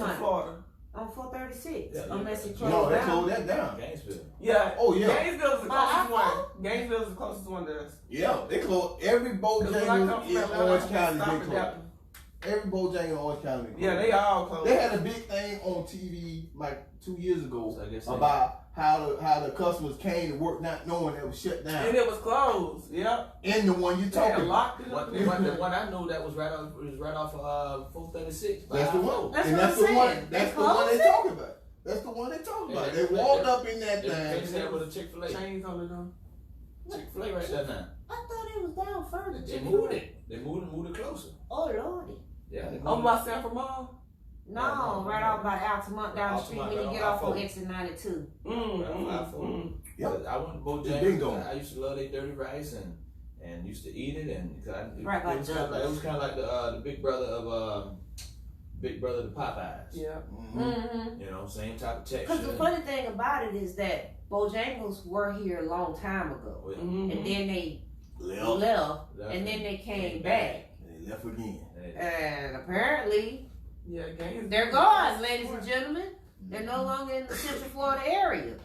it? Florida. On 436. Yeah, unless it No, closed they down. closed that down. Gainesville. Yeah. Oh yeah. Gainesville's the closest one. Gainesville's the closest one to us. Yeah, they closed every Bojangles in Orange County. They closed. Every Bojangles in Orange County. Yeah, they all closed. They had a big thing on TV like 2 years ago So about how the customers came to work not knowing it was shut down. And it was closed. Yep. In the one you talking about. The one I knew that was right off 436. That's the one. That's and what that's I'm the saying. one. That's the one they talking about. That's the one they talking about. They walked up in that They thing. said with a Chick-fil-A. Chains on the door. Chick-fil-A right there now. I thought it was down further. They moved it. They moved it closer. Oh Lordy. Yeah. They moved On it. my Sanford Mall? No, right off by Altamont down the street when you get off on exit 92. Yep. I went to Bojangles. I used to love their dirty rice and used to eat it it was kind of like the big brother of the Popeyes. Yeah. Mm-hmm. You know, same type of texture. Because the funny thing about it is that Bojangles were here a long time ago, Mm-hmm. and then they left, and then they came back. They left again. And apparently, Gainesville. they're gone, ladies and gentlemen. They're no longer in the Central Florida area.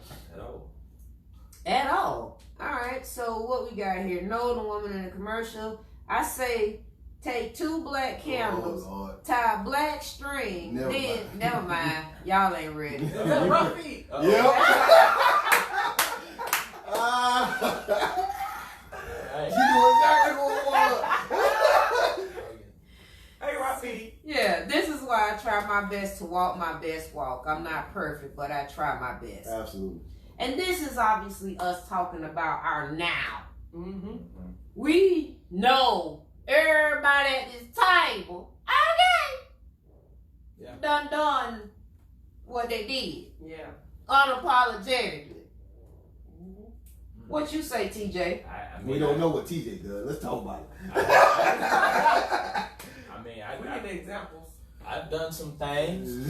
At all. Alright, so what we got here? No, the woman in the commercial. I say take 2 black candles, tie a black string, never mind. Y'all ain't ready. That's rough feet. She knew exactly what it was. Hey, Rafi. Yeah, this is why I try my best to walk my best walk. I'm not perfect, but I try my best. Absolutely. And this is obviously us talking about our now. Mm-hmm. We know everybody at this table, okay, done what they did. Yeah. Unapologetically. What you say, TJ? We don't know what TJ does. Let's talk about it. I done some things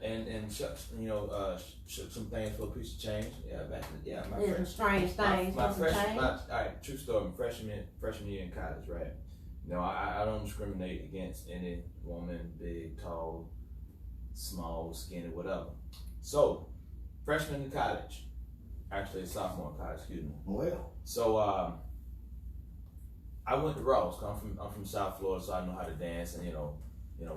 and shook some things for a piece of change. Yeah, back in my Yeah, some strange things. my some freshman, change. all right, true story. Freshman year in college, right? You know, I don't discriminate against any woman, big, tall, small, skinny, whatever. So, freshman in college, actually sophomore in college, excuse me. Well, So I went to Ross. 'Cause I'm from South Florida, so I know how to dance, and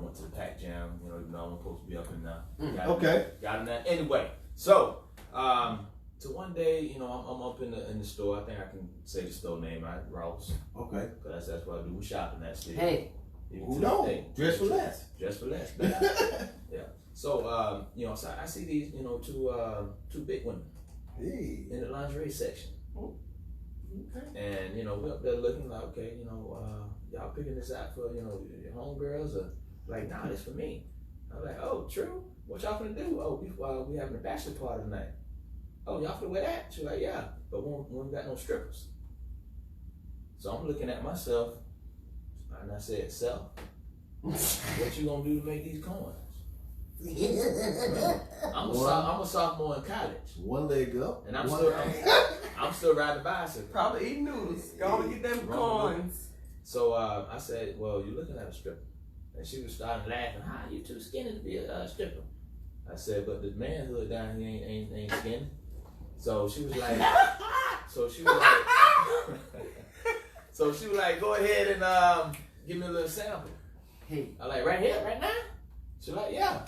went to the Pac Jam. Even though I'm supposed to be up in there. okay. Got in there anyway. So one day, I'm up in the store. I think I can say the store name, right? Ross. Okay. Cause that's what I do. We shopping that still. Hey, Even Who to this don't? day. Dress for less. Dress for less. Yeah. So so I see these, two big women Hey. in the lingerie section. Okay. And we're up there looking like, okay, y'all picking this out for your homegirls, or like, nah, this for me. I'm like, oh, true. What y'all finna do? Oh, we having a bachelor party tonight. Oh, y'all finna wear that? She's like, yeah, but we ain't got no strippers. So I'm looking at myself, and I said, self, what you gonna do to make these coins? I'm a sophomore in college, One leg up. and one I'm still riding the bicycle. Probably eating noodles. Go and get them coins. So I said, well, you're looking at a stripper. And she was starting laughing. How you too skinny to be a stripper? I said, but the manhood down here ain't skinny. So she was like, so she was like, go ahead and give me a little sample. hey. I like, right here, right now? She like, yeah.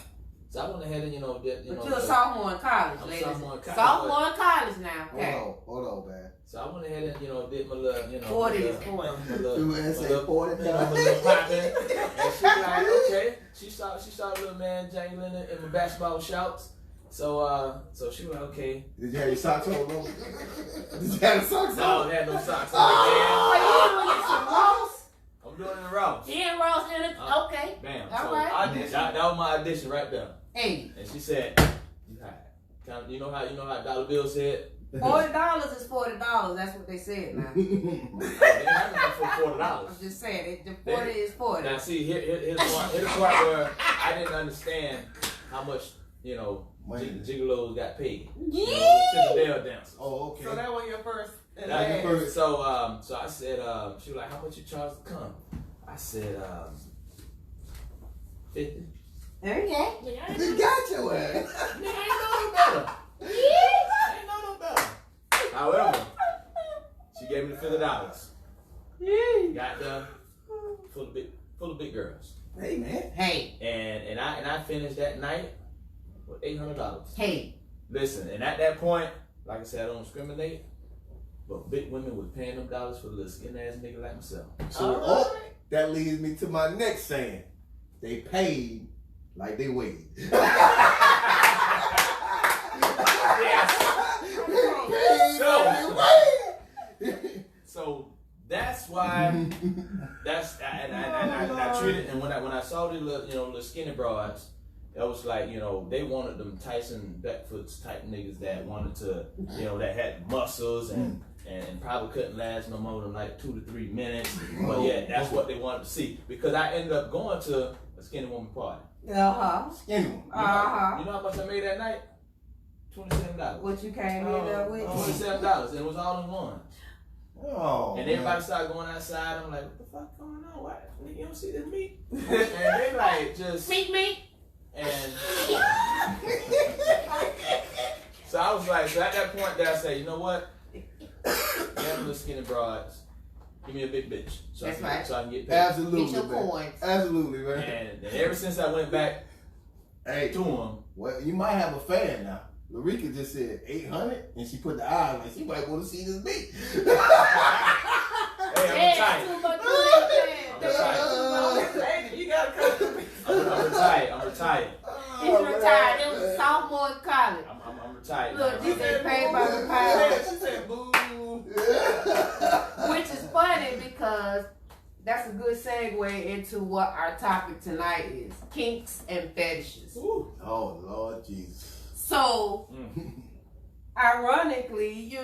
So I went ahead and But you're a sophomore in college, I'm ladies. sophomore in college. Sophomore in college now. Okay. Hold on, man. So I went ahead and did my little 40 is 40. my little, You my man say little, 40 my little popping. And she like, okay. She saw a little man jangling in my basketball shorts. So she was like, okay. Did you have your socks on? No? Did you have the socks No, on? I had no socks Are on. you doing some Ross? I'm doing it in Ross. Yeah, Ross in it. Okay. Bam. All So right. that was my audition right there. Hey, And she said, you hired. You know how dollar bill said? $40 is $40. That's what they said now. Oh, they had me for $40. I'm just saying, the 40 is 40. Now see, here's the part where I didn't understand how much, Money. gigolos got paid. Yeah. Chippendale dancers. Oh, okay. So that was your first and That was last. your first. So I said, she was like, how much you charge to come? I said, 50. There you go. They got your ass. Nigga, I ain't know no better. I ain't know no better. However, she gave me the $50. Got there full of big girls. Hey, man. Hey, And I finished that night with $800. hey. Listen, and at that point, like I said, I don't discriminate, but big women was paying them dollars for a little skin ass nigga like myself. So that leads me to my next saying. They paid like they weighed. So that's why I treated, and when I saw the little skinny broads, it was like, they wanted them Tyson Beckfoots type niggas that wanted to, that had muscles and probably couldn't last no more than like 2 to 3 minutes. But yeah, that's what they wanted to see, because I ended up going to a skinny woman party. Uh-huh. Skinny one. Uh-huh. You know how much I made that night? $27. What you came in there with? $27, and it was all in one. Oh, And everybody started going outside. I'm like, what the fuck going on? Why? You don't see this meat? And they like just Meet. and so I was like, so at that point there I said, you know what? Damn little skinny broads. Give me a big bitch. So That's I can, right. So I can get paid. Absolutely, Get your man. coins. Absolutely, man. And ever since I went back Hey, to him, well, you might have a fan now. Larika just said 800, and she put the eye like she might want to see this meat. hey, I'm retired. Too much money. I'm retired. Hey, you gotta come to me. I'm retired. I'm retired. He's retired. It was a sophomore in college. I'm retired. Look, now. you get paid by the pound. She said, boo. Which is funny because that's a good segue into what our topic tonight is. Kinks and fetishes. Ooh. Oh, Lord Jesus. So, ironically,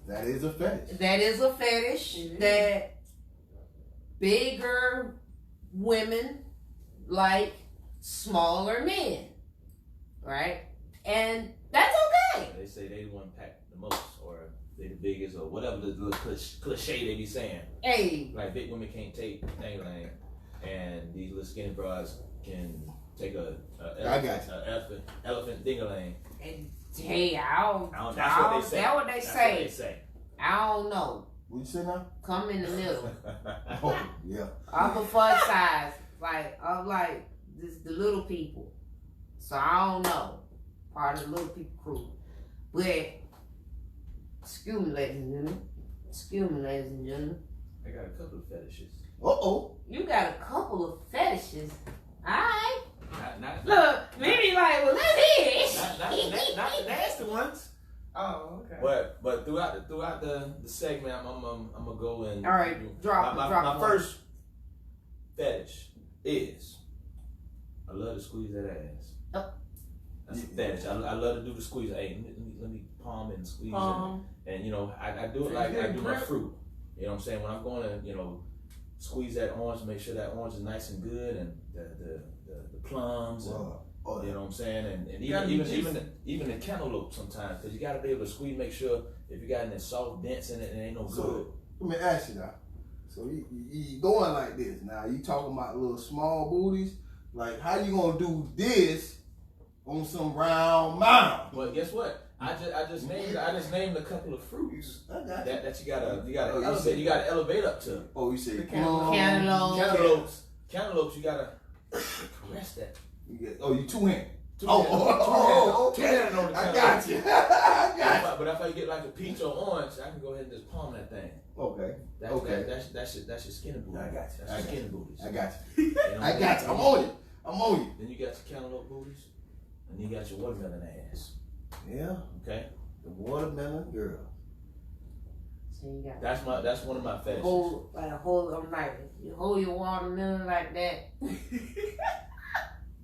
That is a fetish. that is a fetish that bigger women like smaller men, right? And that's okay. They say they the one pack the most, or they the biggest, or whatever the little cliche they be saying. Hey, Like big women can't take dang-a-lang, and these little skinny bras can take a elephant ding-a-lang. and hey, that's what they say. That's what they say. I don't know. What you say now? Come in the middle. Oh, yeah. I'm a fudge size. I'm like the little people. So I don't know. Part of the little people crew. But excuse me, ladies and gentlemen. Excuse me, ladies and gentlemen. I got a couple of fetishes. Uh-oh. You got a couple of fetishes. Alright. Not Look, maybe like, well, let's hear it. not the nasty ones. Oh, okay. But throughout the segment, I'm gonna go and All right, drop my first fetish is I love to squeeze that ass. Oh. That's a fetish. I love to do the squeeze. Hey, let me palm it and squeeze it, and you know I do it like I do my fruit. You know what I'm saying? When I'm going to squeeze that orange, make sure that orange is nice and good, and the plums. And, you know what I'm saying? And even the cantaloupe sometimes, because you got to be able to squeeze, make sure if you got any soft dents in it, it ain't no good. Let me ask you now. So you going like this now? You talking about little small booties? Like how you gonna do this on some round mound? But guess what? I just named a couple of fruits that you gotta elevate. You gotta elevate up to. Oh, you say Cantaloupes. Cantaloupes. You gotta caress that. You two-handed. Two handed on the I got you. But if I get like a peach or orange, I can go ahead and just palm that thing. Okay. That's your skinny booty. I got you. That's your skinny booties. I got you. I got you. I'm on you. Then you got your cantaloupe booties, and you got your watermelon ass. Yeah. Okay. The watermelon girl. So you got That's one of my fetishes. You hold your watermelon like that.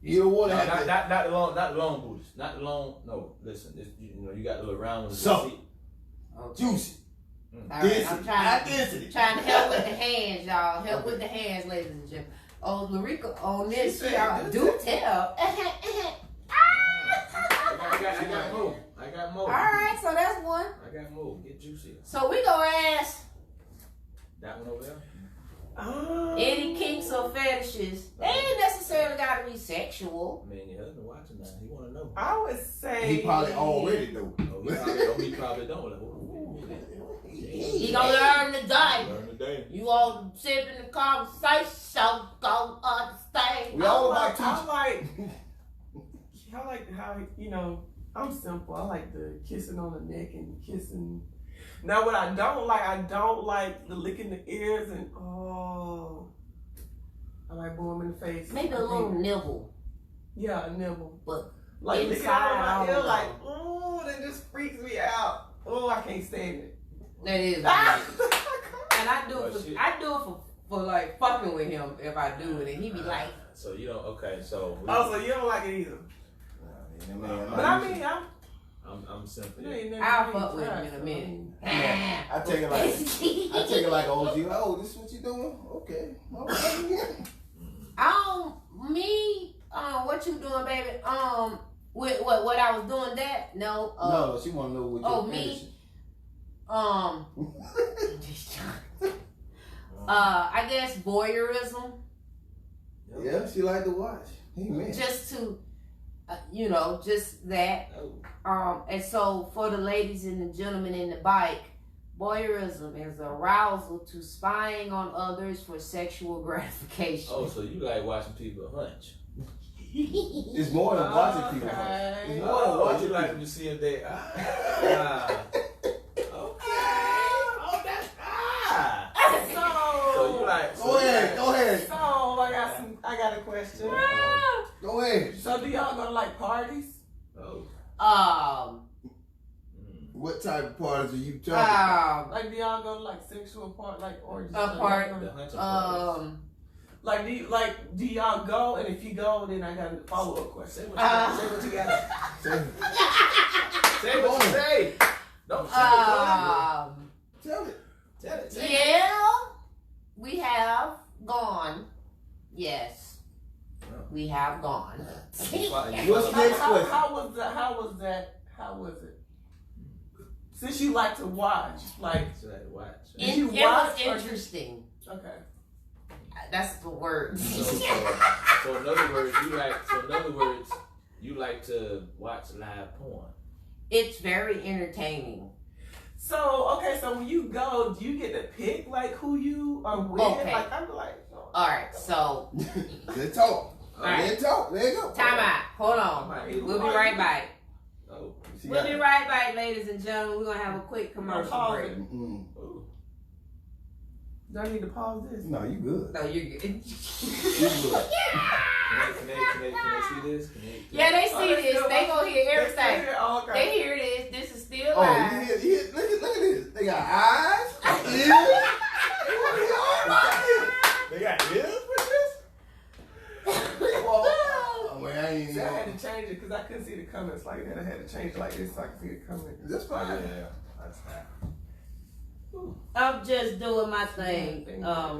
You don't want to not the long booties. Not the long. No, listen. You got the little round ones. So juicy. Right, I'm trying to help with the hands, y'all. Help with the hands, ladies and gentlemen. Oh, Larika on this, y'all. Do tell. I got more. All right, so that's one. I got more. Get juicy. So we gonna ask that one over there. Any kinks or fetishes. They ain't necessarily gotta be sexual. Man, your husband watching now. He wanna know. I would say he probably already know. He probably don't. He gonna learn today. Learn today. You all sit in the conversation, go understand. We all about I like how I'm simple. I like the kissing on the neck and kissing. Now, what I don't like the licking the ears and I like boom in the face. Maybe a little nibble. Yeah, a nibble. But like licking out of my ear, inside, like that just freaks me out. Oh, I can't stand it. that is. And I do it for like fucking with him if I do it, and he be like. So you don't. Okay, so. So you don't like it either. But I mean, I'm simple. I'll fuck with him in a minute. I take it like OG. Oh, this is what you doing? Okay. What you doing, baby? With what I was doing that? No. No, she want to know what you're me. I guess voyeurism. Yeah, she like to watch. Amen. Just to, just that. And so for the ladies and the gentlemen in the bike, voyeurism is arousal to spying on others for sexual gratification. Oh, so you like watching people hunch? It's more than watching people hunch. It's more than watching. You like to see if they. Go ahead. So I got a question. Go ahead. So do y'all go to like parties? What type of parties are you talking about? Like do y'all go to like sexual parties, like orgies? Like do y'all go? And if you go, then I got a follow-up question. Say what you got. Say what you say. Don't Tell it. Yeah, we have gone. Yes. Oh. we have gone. What's next question? How was it? Since you like to watch, like, did you It watch? was interesting. Okay. That's the word. So in other words, you like to watch live porn. It's very entertaining. So when you go, do you get to pick like who you are with? Okay. Like I'm like, oh, All right, so Let's talk. right. Let's talk. There you go. time out. Hold on. We'll be right back. Oh, We'll be right back, ladies and gentlemen. We're gonna have a quick commercial break. oh. Do I need to pause this? No, you good. No, you're good. You good. Can they see this? Yeah, they see this. They gonna hear everything. Oh, okay. They hear this. This is still Oh, live. look at this. They got eyes, ears. They got ears with this? Oh, man, I ain't See, I even. had to change it because I couldn't see the comments like that. I had to change it like this so I could see the comments. That's fine. Yeah, that's fine. I'm just doing my thing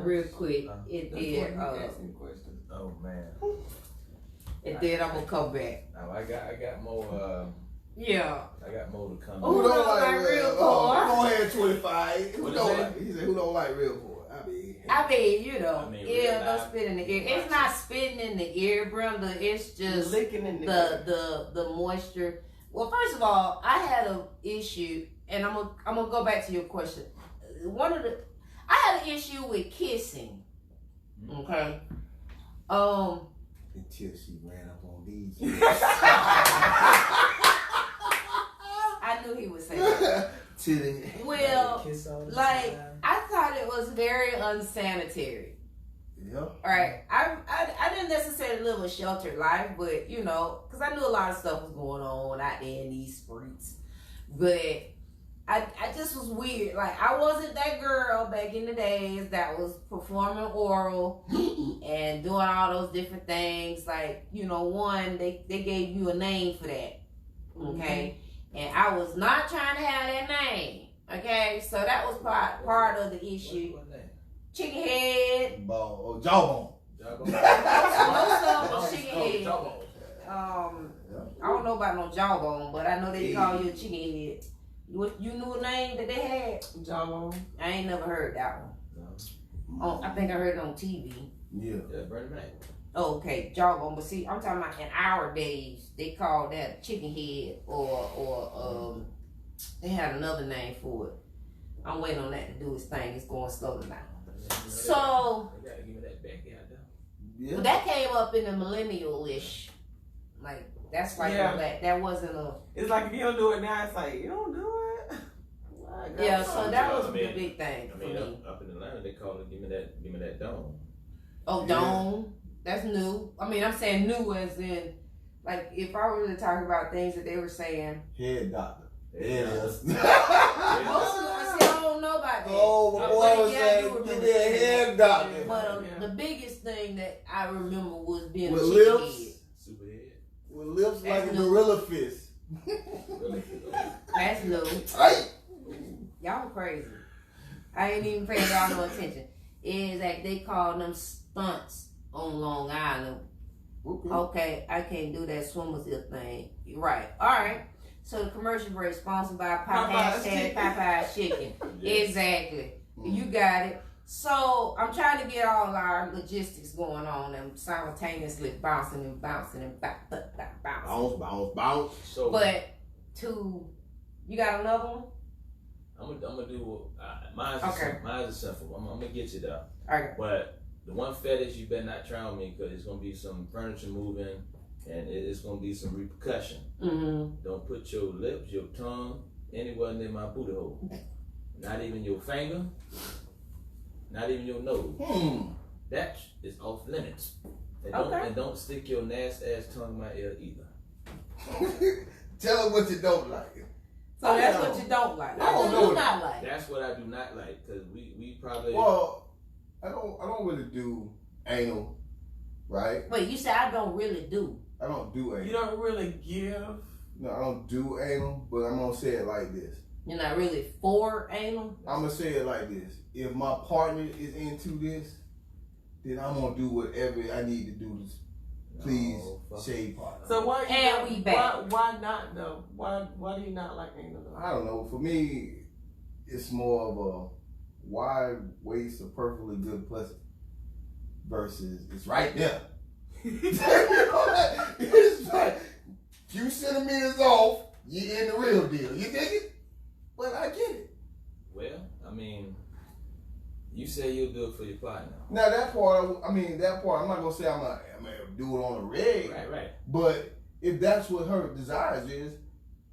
real quick. It That's did. why you asked me questions. Oh man. It did. I'm gonna come back. Now I got more. Yeah. I got more to come. Who don't like real porn? Go ahead, 25. Who What don't is like? He said, who don't like real porn? I mean, you know, I mean, yeah, real don't life. spit in the ear. It's not spitting in the ear, Brenda. It's just Licking in the the moisture. Well, first of all, I had an issue, and I'm gonna go back to your question. I had an issue with kissing. Okay. Until she ran up on these. I knew he would say that. Well, like I thought it was very unsanitary. Yeah. All right, I didn't necessarily live a sheltered life, but you know, because I knew a lot of stuff was going on out there in these streets. But I just was weird. Like I wasn't that girl back in the days that was performing oral and doing all those different things. Like, you know, one, they gave you a name for that. Okay. And I was not trying to have that name. Okay. So that was part of the issue. What name? Chicken head. Ball. Oh, jawbone. Most of them was chicken head. Jawbone. I don't know about no jawbone, but I know they call you a chicken head. You knew a name that they had? Jawbone. I ain't never heard that one. Oh, I think I heard it on TV. Yeah. Yeah, Bernie Mac. Oh, okay, jawbone. But see, I'm talking about in our days, they called that chicken head, or they had another name for it. I'm waiting on that to do its thing. It's going slowly now. So, You gotta give me that back out there. Yeah. well, that came up in the millennial-ish. Like, that's like that wasn't a... It's like if you don't do it now, it's like you don't do it. Yeah, so that was I the mean, big thing for me. up in Atlanta, they call it give me that dome. Oh, Yeah. dome. That's new. I mean, I'm saying new as in, like, if I were to talk about things that they were saying. Head doctor. There it is. Most of them, I don't know about that. Oh, my boy was saying, give me a head doctor. But the biggest thing that I remember was being With a chicken lips? head. Superhead. With lips That's like a new. gorilla fist. Really? That's new. Right? Y'all crazy. I ain't even paying y'all no attention. It's like they call them stunts on Long Island. Okay, I can't do that swimmer's ill thing. You're right. All right. So the commercial break sponsored by Popeye's Chicken. Yes. Exactly. You got it. So I'm trying to get all our logistics going on and simultaneously bouncing and bouncing. Bounce. So, But you got another one? I'm gonna do mine's Okay. mine's a simple. I'm gonna get you there. Okay. But the one fetish you better not try on me because it's gonna be some furniture moving and it's gonna be some repercussion. Mm-hmm. Don't put your lips, your tongue anywhere near my booty hole. Not even your finger. Not even your nose. That is off limits. And don't stick your nasty ass tongue in my ear either. Tell them what you don't like. So that's what you don't like. I don't What do know you not like? That's what I do not like because we probably. Well, I don't really do anal, right? Wait, you said I don't really do. I don't do anal. You don't really give. No, I don't do anal, but I'm gonna say it like this. You're not really for anal? I'm gonna say it like this. If my partner is into this, then I'm gonna do whatever I need to do please fuck. shade partner. So why? And we back. Why not though? Why do you not like anal though? I don't know. For me, it's more of a why waste a perfectly good pussy versus it's right there. It's like few centimeters off, you in the real deal. You dig it? But I get it. Well, I mean, you say you'll do it for your partner. Now that part, I'm not gonna say I'm gonna do it on a reg. Right. But if that's what her desires is,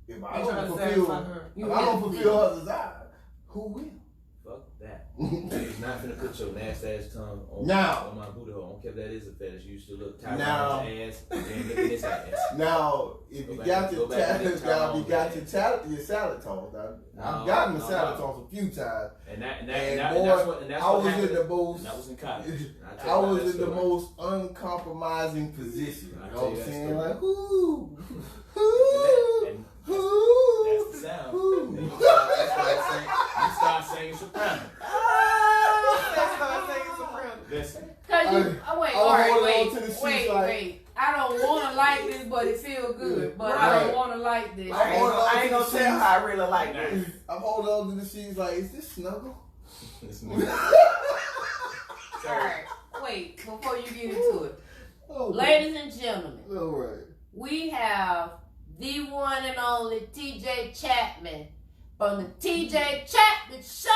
if I You trying don't to satisfy fulfill, her. if I don't fulfill her desire, who will? Fuck that. You're not finna put your nasty ass tongue on my booty hole. I don't care if that is a fetish. You used to look tight on his ass and then look at his ass. Now, if you got your salad toss, I've gotten the salad toss a few times. That was in college. I was in the most uncompromising position. You know what I'm saying? Like, ooh, That's the sound. You start singing soprano. Listen. Wait. I don't want to like this, but it feels good. But I don't want to like this. I ain't gonna tell how I really like this. I'm holding on to the sheets like, is this snuggle? Alright, wait, before you get into it. Okay. Ladies and gentlemen, All right. we have the one and only TJ Chatman from the TJ Chatman Show.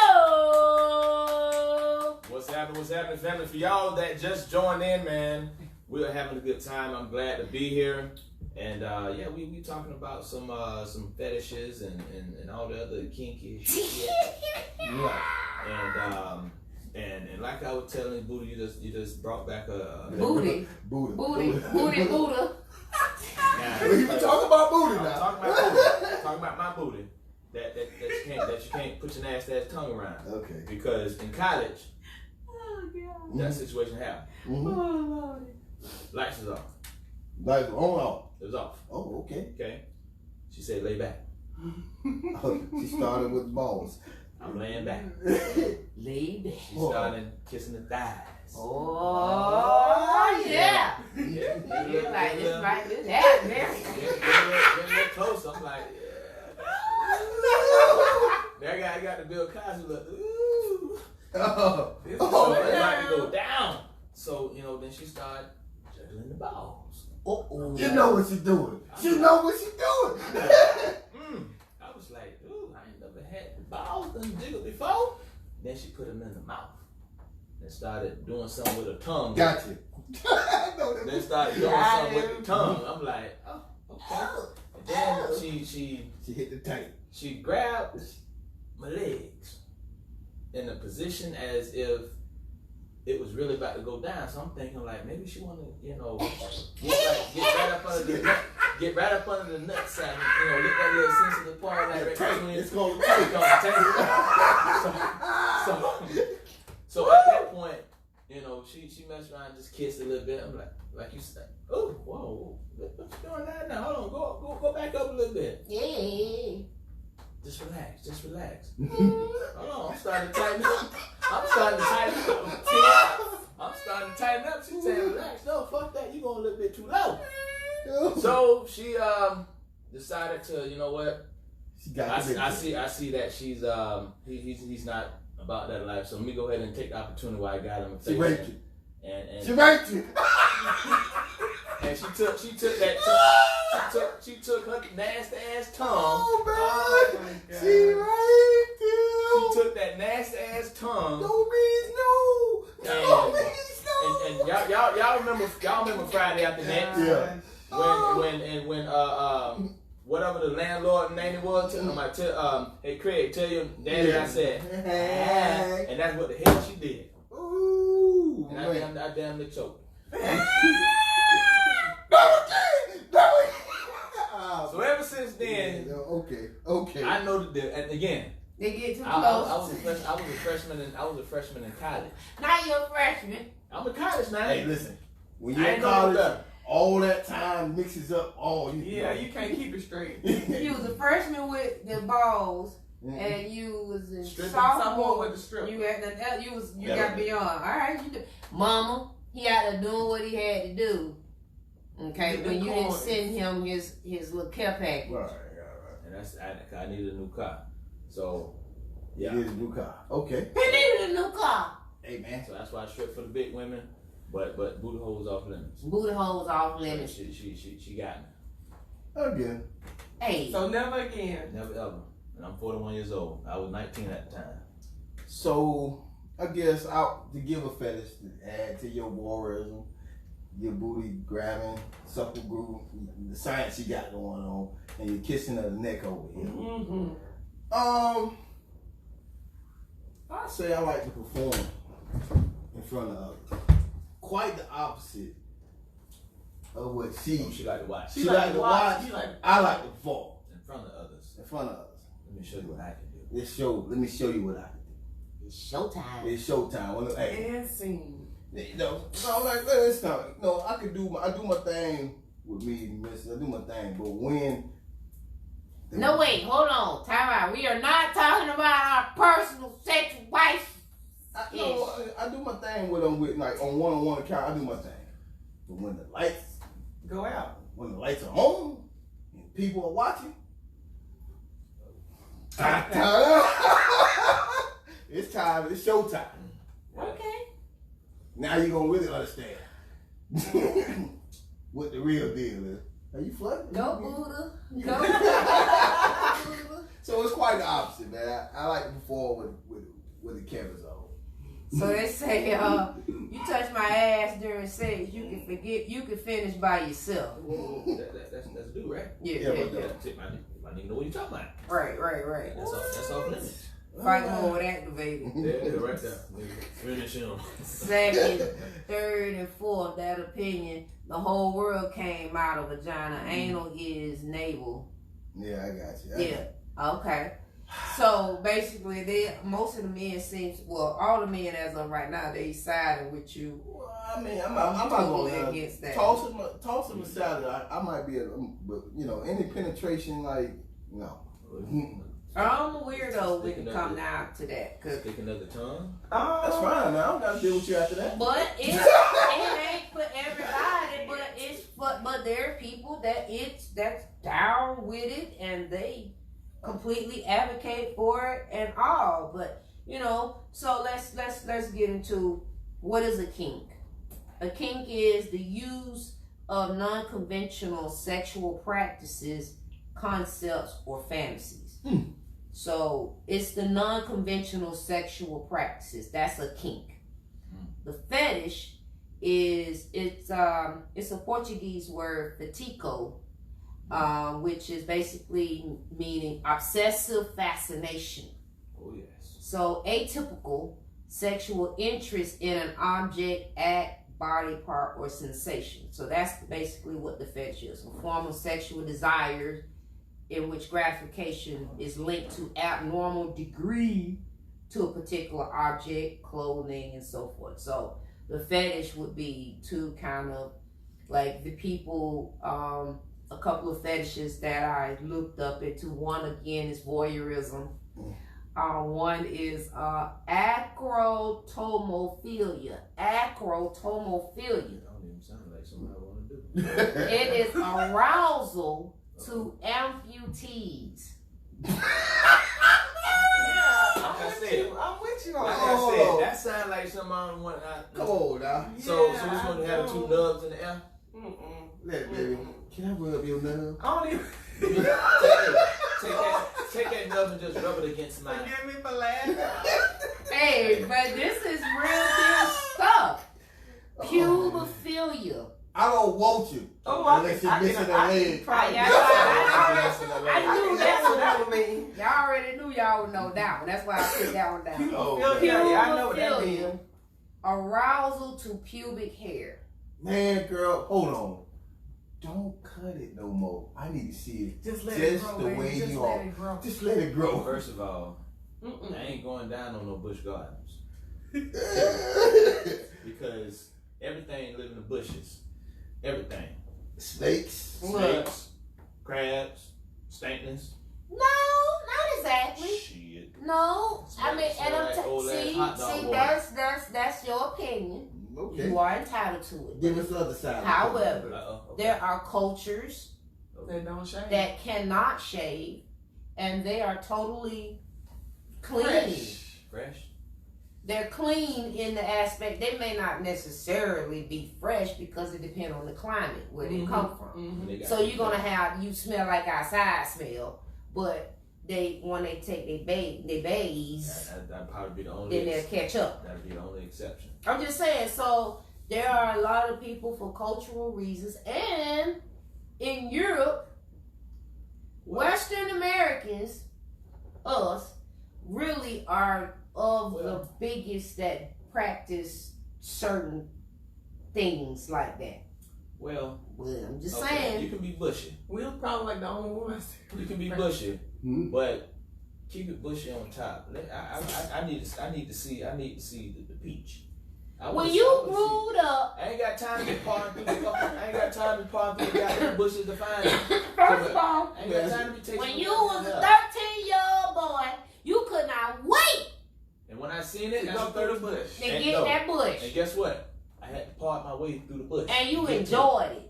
What's happening, family? For y'all that just joined in, man, we are having a good time. I'm glad to be here. And we talking about some fetishes and all the other kinky shit. Yeah. And like I was telling Buddha, you just brought back a Booty. Buddha. Buddha. Well, you can talk about booty now. Talking about my booty that you can't put your nasty ass tongue around. Okay. Because in college, Oh, God. that situation happened. Mm-hmm. Oh, Lord. Lights was off. Like, off. It was off. Oh, okay. Okay. She said, lay back. She started with balls. I'm laying back. Lay back. She started kissing the thighs. Oh, yeah. You're like, this might just happen, man. Get close. I'm like, yeah. That guy got the Bill Cosby look. Ooh. So it might go down. So, then she started juggling the balls. You know what she's doing. She know what she's doing. I was like, ooh, I ain't never had the balls done jiggle before. Then she put them in the mouth and started doing something with her tongue. Gotcha. Then started doing something with the tongue. I'm like, oh, okay. And then she hit the tank. She grabbed my legs in a position as if it was really about to go down. So I'm thinking like maybe she want to, get right up under the nut, nutsack, and get that little sensitive part right between. It's called So at that point, she messed around, just kissed a little bit. I'm like you said, oh, whoa, what you doing now? Hold on, go back up a little bit. Yeah. Just relax. Hold on, I'm starting to tighten up. She said, relax. No, fuck that. You going a little bit too low. So she decided to, you know what? I see that she's he's not about that life. So let me go ahead and take the opportunity while I got him. She raped you. And she raped you. And she took that she took her nasty ass tongue. Oh man, oh my God. She raped you. She took that nasty ass tongue. No means no. No means no. And y'all remember Friday after that? Yeah. When whatever the landlord name was, hey Craig, tell your daddy I said, and that's what the hell she did. Ooh, and I damn near choked. So ever since then, okay. I know and again, they get too close. I was a freshman in college. Now you're a freshman. I'm in college now. Hey, listen, when you're in college, all that time mixes up all you. Yeah, you can't keep it straight. You was a freshman with the balls, and you was in sophomore with the strip. You got beyond. All right, Mama, he out there doing what he had to do. Okay, Get when them you didn't coins. send him his little care package. Right. And I needed a new car. So, Yeah. yeah. Get a new car. Okay. He needed a new car. Hey, man. So that's why I stripped for the big women, but booty holes off limits. Booty holes off limits. She got me. Again. Hey. So never again. Never ever. And I'm 41 years old. I was 19 at the time. So, I guess to give a fetish to add to your voyeurism, your booty grabbing, supple groove, the science you got going on, and you're kissing of the neck over here. Mm-hmm. I say I like to perform in front of others. Quite the opposite of what she like to watch. She like to watch. She like, I like to perform In front of others. in front of others. Let me show you what I can do. Let me show you what I can do. It's showtime. It's showtime. Hey, and scene. no, like it's not. No, I do my thing with me, miss. I do my thing, but when No, wait, hold on. Time out. We are not talking about our personal situation. I do my thing with them with like on one-on-one account. I do my thing, but when the lights Go out. when the lights are on and people are watching, it's time. It's showtime. Okay. Now you're gonna really understand what the real deal is. Are you flooding? Go Buddha. Go Buddha. So it's quite the opposite, man. I like to perform with the cameras on. So they say, you touch my ass during sex, you can finish by yourself. That's due, right? Yeah. I need to know what you're talking about. Right. That's off limits. Fight mode activated. Yeah, right there. Finish him. Second, third, and fourth, that opinion, the whole world came out of vagina. Anal is navel. Yeah, I got you. Yeah. Okay. So basically, most of the men all the men as of right now, they siding with you. Well, I mean, I'm not totally gonna against that. toss him aside. I might be, but any penetration, like no. I'm a weirdo when it come down to that, cause Speaking of the tongue. That's fine. Now I don't gotta deal with you after that. but it ain't for everybody. But there are people that's down with it and they completely advocate for it and all. But so let's get into what is a kink. A kink is the use of non-conventional sexual practices, concepts, or fantasies. So it's the non-conventional sexual practices. That's a kink. The fetish it's a Portuguese word, fetico, which is basically meaning obsessive fascination. Oh yes. So atypical sexual interest in an object, act, body part, or sensation. So that's basically what the fetish is. A form of sexual desires in which gratification is linked to abnormal degree to a particular object, clothing, and so forth. So the fetish would be to kind of like the people, a couple of fetishes that I looked up into. One again is voyeurism. One is acrotomophilia. Acrotomophilia. That don't even sound like something I want to do. It is arousal to amputees. Like I said, I'm with you on like that. I said, that sounds like something I don't want. Come on now. So this one have two nubs in the air. Let it, baby. Can I rub your nub? I don't even Take that nub and just rub it against mine. forgive me for laughing. Hey, but this is real deal stuff. Pubophilia. I don't want you. Oh, Unless you're missing a leg. I knew That's what that that would mean. Y'all already knew y'all would know that one. That's why I put that one down. Oh, Yeah, I know what that Pubophilia. means. Arousal to pubic hair. Man, girl, hold on. Don't cut it no more. I need to see it Just let just it grow, the baby. way Just you let are. it grow. Just let it grow. First of all, I ain't going down on no bush gardens because everything live in the bushes. Everything. Snakes. Snakes, crabs, stankness. No, not exactly. Shit. No, I mean, and I'm Smell like old ass hot dog see, water. that's your opinion. Okay. You are entitled to it. Give us the other side. However, Okay. there are cultures They don't shave. that cannot shave, and they are totally clean. Fresh. They're clean in the aspect they may not necessarily be fresh because it depends on the climate where they come from. They got So you're gonna have you smell like outside smell, but when they take their baths, That'd probably be the only. then they'll catch up. That'd be the only exception. I'm just saying. So there are a lot of people for cultural reasons, and in Europe, Western Americans, us, really are of the biggest that practice certain things like that. Well, I'm just okay, saying. you can be bushy. We're probably like the only ones. You can be bushy, Hmm? but keep it bushy on top. I need to see the peach. When you growed up, I ain't got time to be parting through the goddamn bushes to find it. first of all, I ain't got time to be taking. when you was a 13-year-old boy, you could not wait And when I seen it, To I go was through the 30 bush. to And get no. that bush, And guess what? I had to part my way through the bush. and you to get to enjoyed it.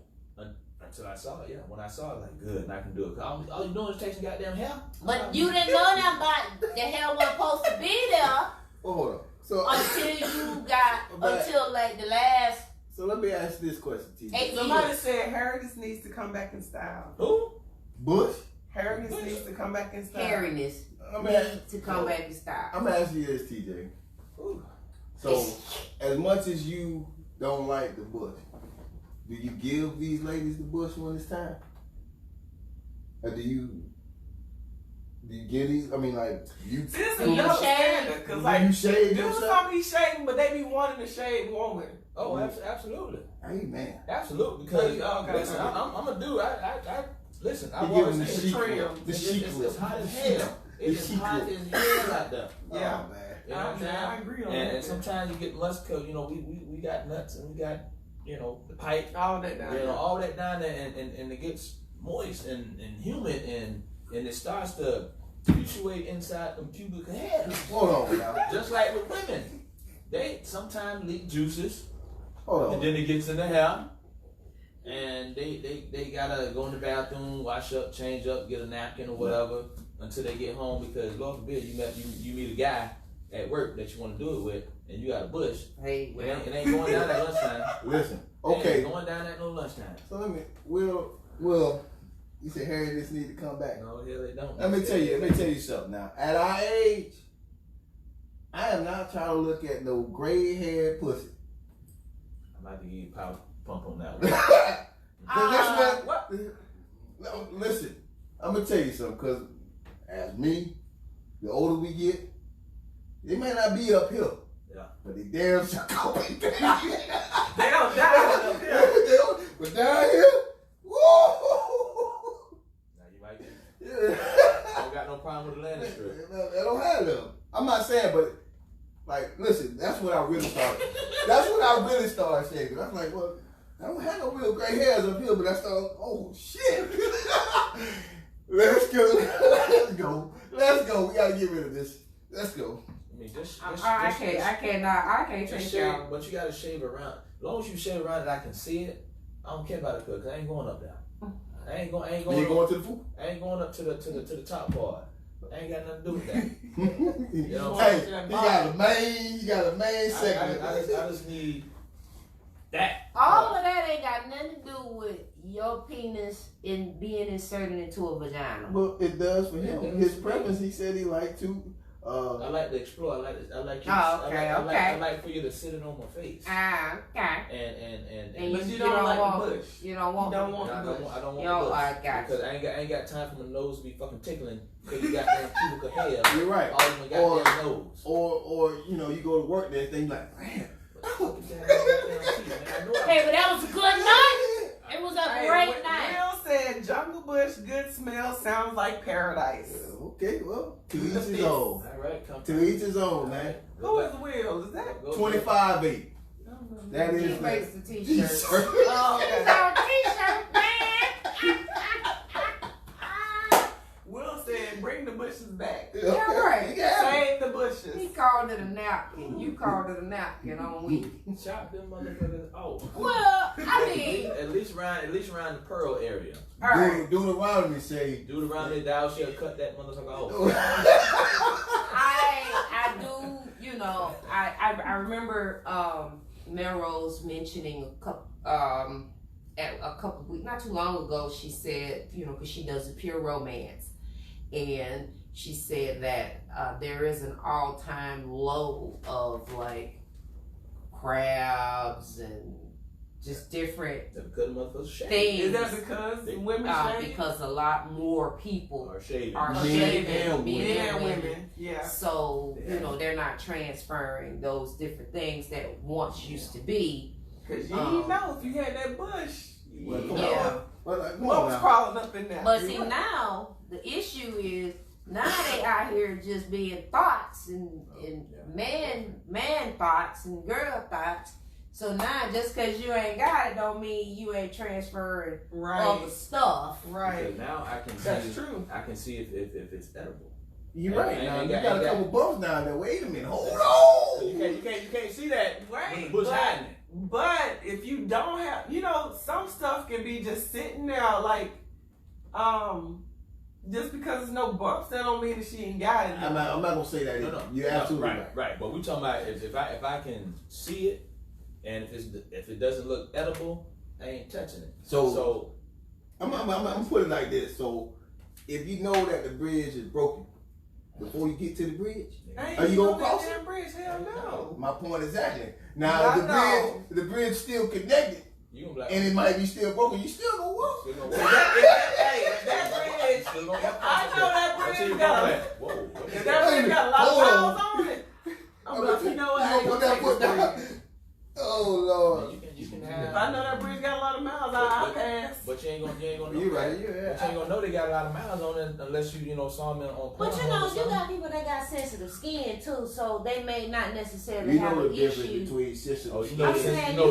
Until I saw it, yeah. When I saw it, like, good, and I can do it. All you doing is taking goddamn hair. But you didn't know nothing about the hair wasn't supposed to be there Oh, hold on. So, until you got But- until like the last so let me ask this question, TJ. 8 Somebody years. said Heritage needs to come back in style. Who? Bush? Heritage needs to come back in style. Hairiness I'm need to come back in style. gonna ask you this, TJ. Ooh. So, as much as you don't like the bush, do you give these ladies the bush when it's time? Or do you give these? I mean, like, you. See, this is You a double shave? standard. Because, Do like, you shave dudes yourself? don't be shaving, but they be wanting to shave woman. Oh, absolutely. Hey, man. Absolutely. Because, Okay. listen, I'm a dude. I listen, I You was give them the saying, chic trim. look. The it's chic it's look. hot as The hell. chic- It's the chic hot look. as hell out there. Yeah. Oh, man. You know what I'm saying? I agree on And that. sometimes you get lust because, you know, we got nuts and we got, you know, the pipe. All that down You know, there. all that down there, and it gets moist and humid, and it starts to fluctuate inside the pubic hair. Hold on, now. Just like with women, they sometimes leak juices, Hold and on. then it gets in the hair, and they gotta go in the bathroom, wash up, change up, get a napkin or whatever until they get home, because Lord forbid you meet a guy at work that you want to do it with, and you got a bush. Hey, It ain't going down at lunchtime. Listen. It ain't Okay. going down at no lunchtime. So let me. Will. You said Harry just need to come back. No, hell they don't. Let me tell you something now. At our age, I am not trying to look at no gray haired pussy. I'm about to give you a power pump on that one. That's what. No, listen, I'm gonna tell you something. Cause as me, the older we get, they may not be uphill. Yeah. But they damn sure going down. They don't die up here. But down here, woo! Now you might be. Yeah. I don't got no problem with the landing strip. I don't have them. I'm not saying, but like, listen, that's when I really started. That's when I really started shaving. I was like, well, I don't have no real gray hairs up here, but I started, oh shit. Let's go. We gotta get rid of this. Let's go. I mean, I can't just take shave, y'all. but you gotta shave around. As long as you shave around it, I can see it. I don't care about the cut, cause I ain't going up there. I ain't going. You going to the food? I ain't going up to the top part. I ain't got nothing to do with that. Hey, you got a main segment. I just need that. All of that ain't got nothing to do with your penis in being inserted into a vagina. Well, it does for him. His preference, he said he liked to. I like to explore. I like you. Okay. I like for you to sit it on my face. Okay. And But you don't like the bush. You don't want. You don't want I the don't bush. want the Yo, bush. I got Because I ain't got time for my nose to be fucking tickling because you got that cubicle hair You're right. all in my goddamn nose. Or you know, you go to work that thing like, man. Hey, but that was a good night. It was a great night. Will said Jungle Bush, good smell, sounds like paradise. Okay, well, to each his own. All right, come To each his own, man. Who is Will? Is that? 25-8. That He is makes the t-shirt. T-shirt. Oh, it's our t-shirt, man. Will said bring the bushes back. Okay, Yeah, right. yeah. Save the bushes. conscious. He called it a napkin. You called it a napkin on week. Chop them motherfuckers off. Well, I mean, at least around the pearl area. all right. Do it around me, say. Do it around me, thou shall cut that motherfucker off. I do, you know, I remember Melrose mentioning a couple weeks, not too long ago, she said, you know, because she does the pure romance, and she said that there is an all-time low of like crabs and just different things. Is that because women shave? Because a lot more people are shaving. Men and women. Yeah. So, you know, they're not transferring those different things that once used to be. Because you didn't know if you had that bush. What was crawling up in there? But see, now the issue is now they out here just being thoughts and man thoughts and girl thoughts. So now just because you ain't got it don't mean you ain't transferring all the stuff. Right. Because now I can see. That's true. I can see if it's edible. You're right. Now you got a couple bumps down there. Wait a minute. Hold on. You can't see that. Right. The bush hiding it. But if you don't have, you know, some stuff can be just sitting there, like, just because there's no bumps, that don't mean that she ain't got it. I'm not gonna say that. No. You're absolutely right. Right. But we talking about if I can see it, and if it doesn't look edible, I ain't touching it. So I'm gonna put it like this. So if you know that the bridge is broken before you get to the bridge, are you gonna cross it? Bridge? Hell no. My point exactly. Now if the bridge still connected, and it might be still broken, you still gonna walk. Hey, that bridge. I know that bridge got. If that bridge got a lot of miles on it, I'm like, you know what? I ain't gonna take this bridge. Oh Lord. You can have. If I know that bridge got a lot of miles, I'll pass. But you ain't gonna know. You're right. But you ain't gonna know they got a lot of miles on it unless you saw them on. But you know, you got people that got sensitive skin too, so they may not necessarily have an issue. You know the difference between sensitive skin. You know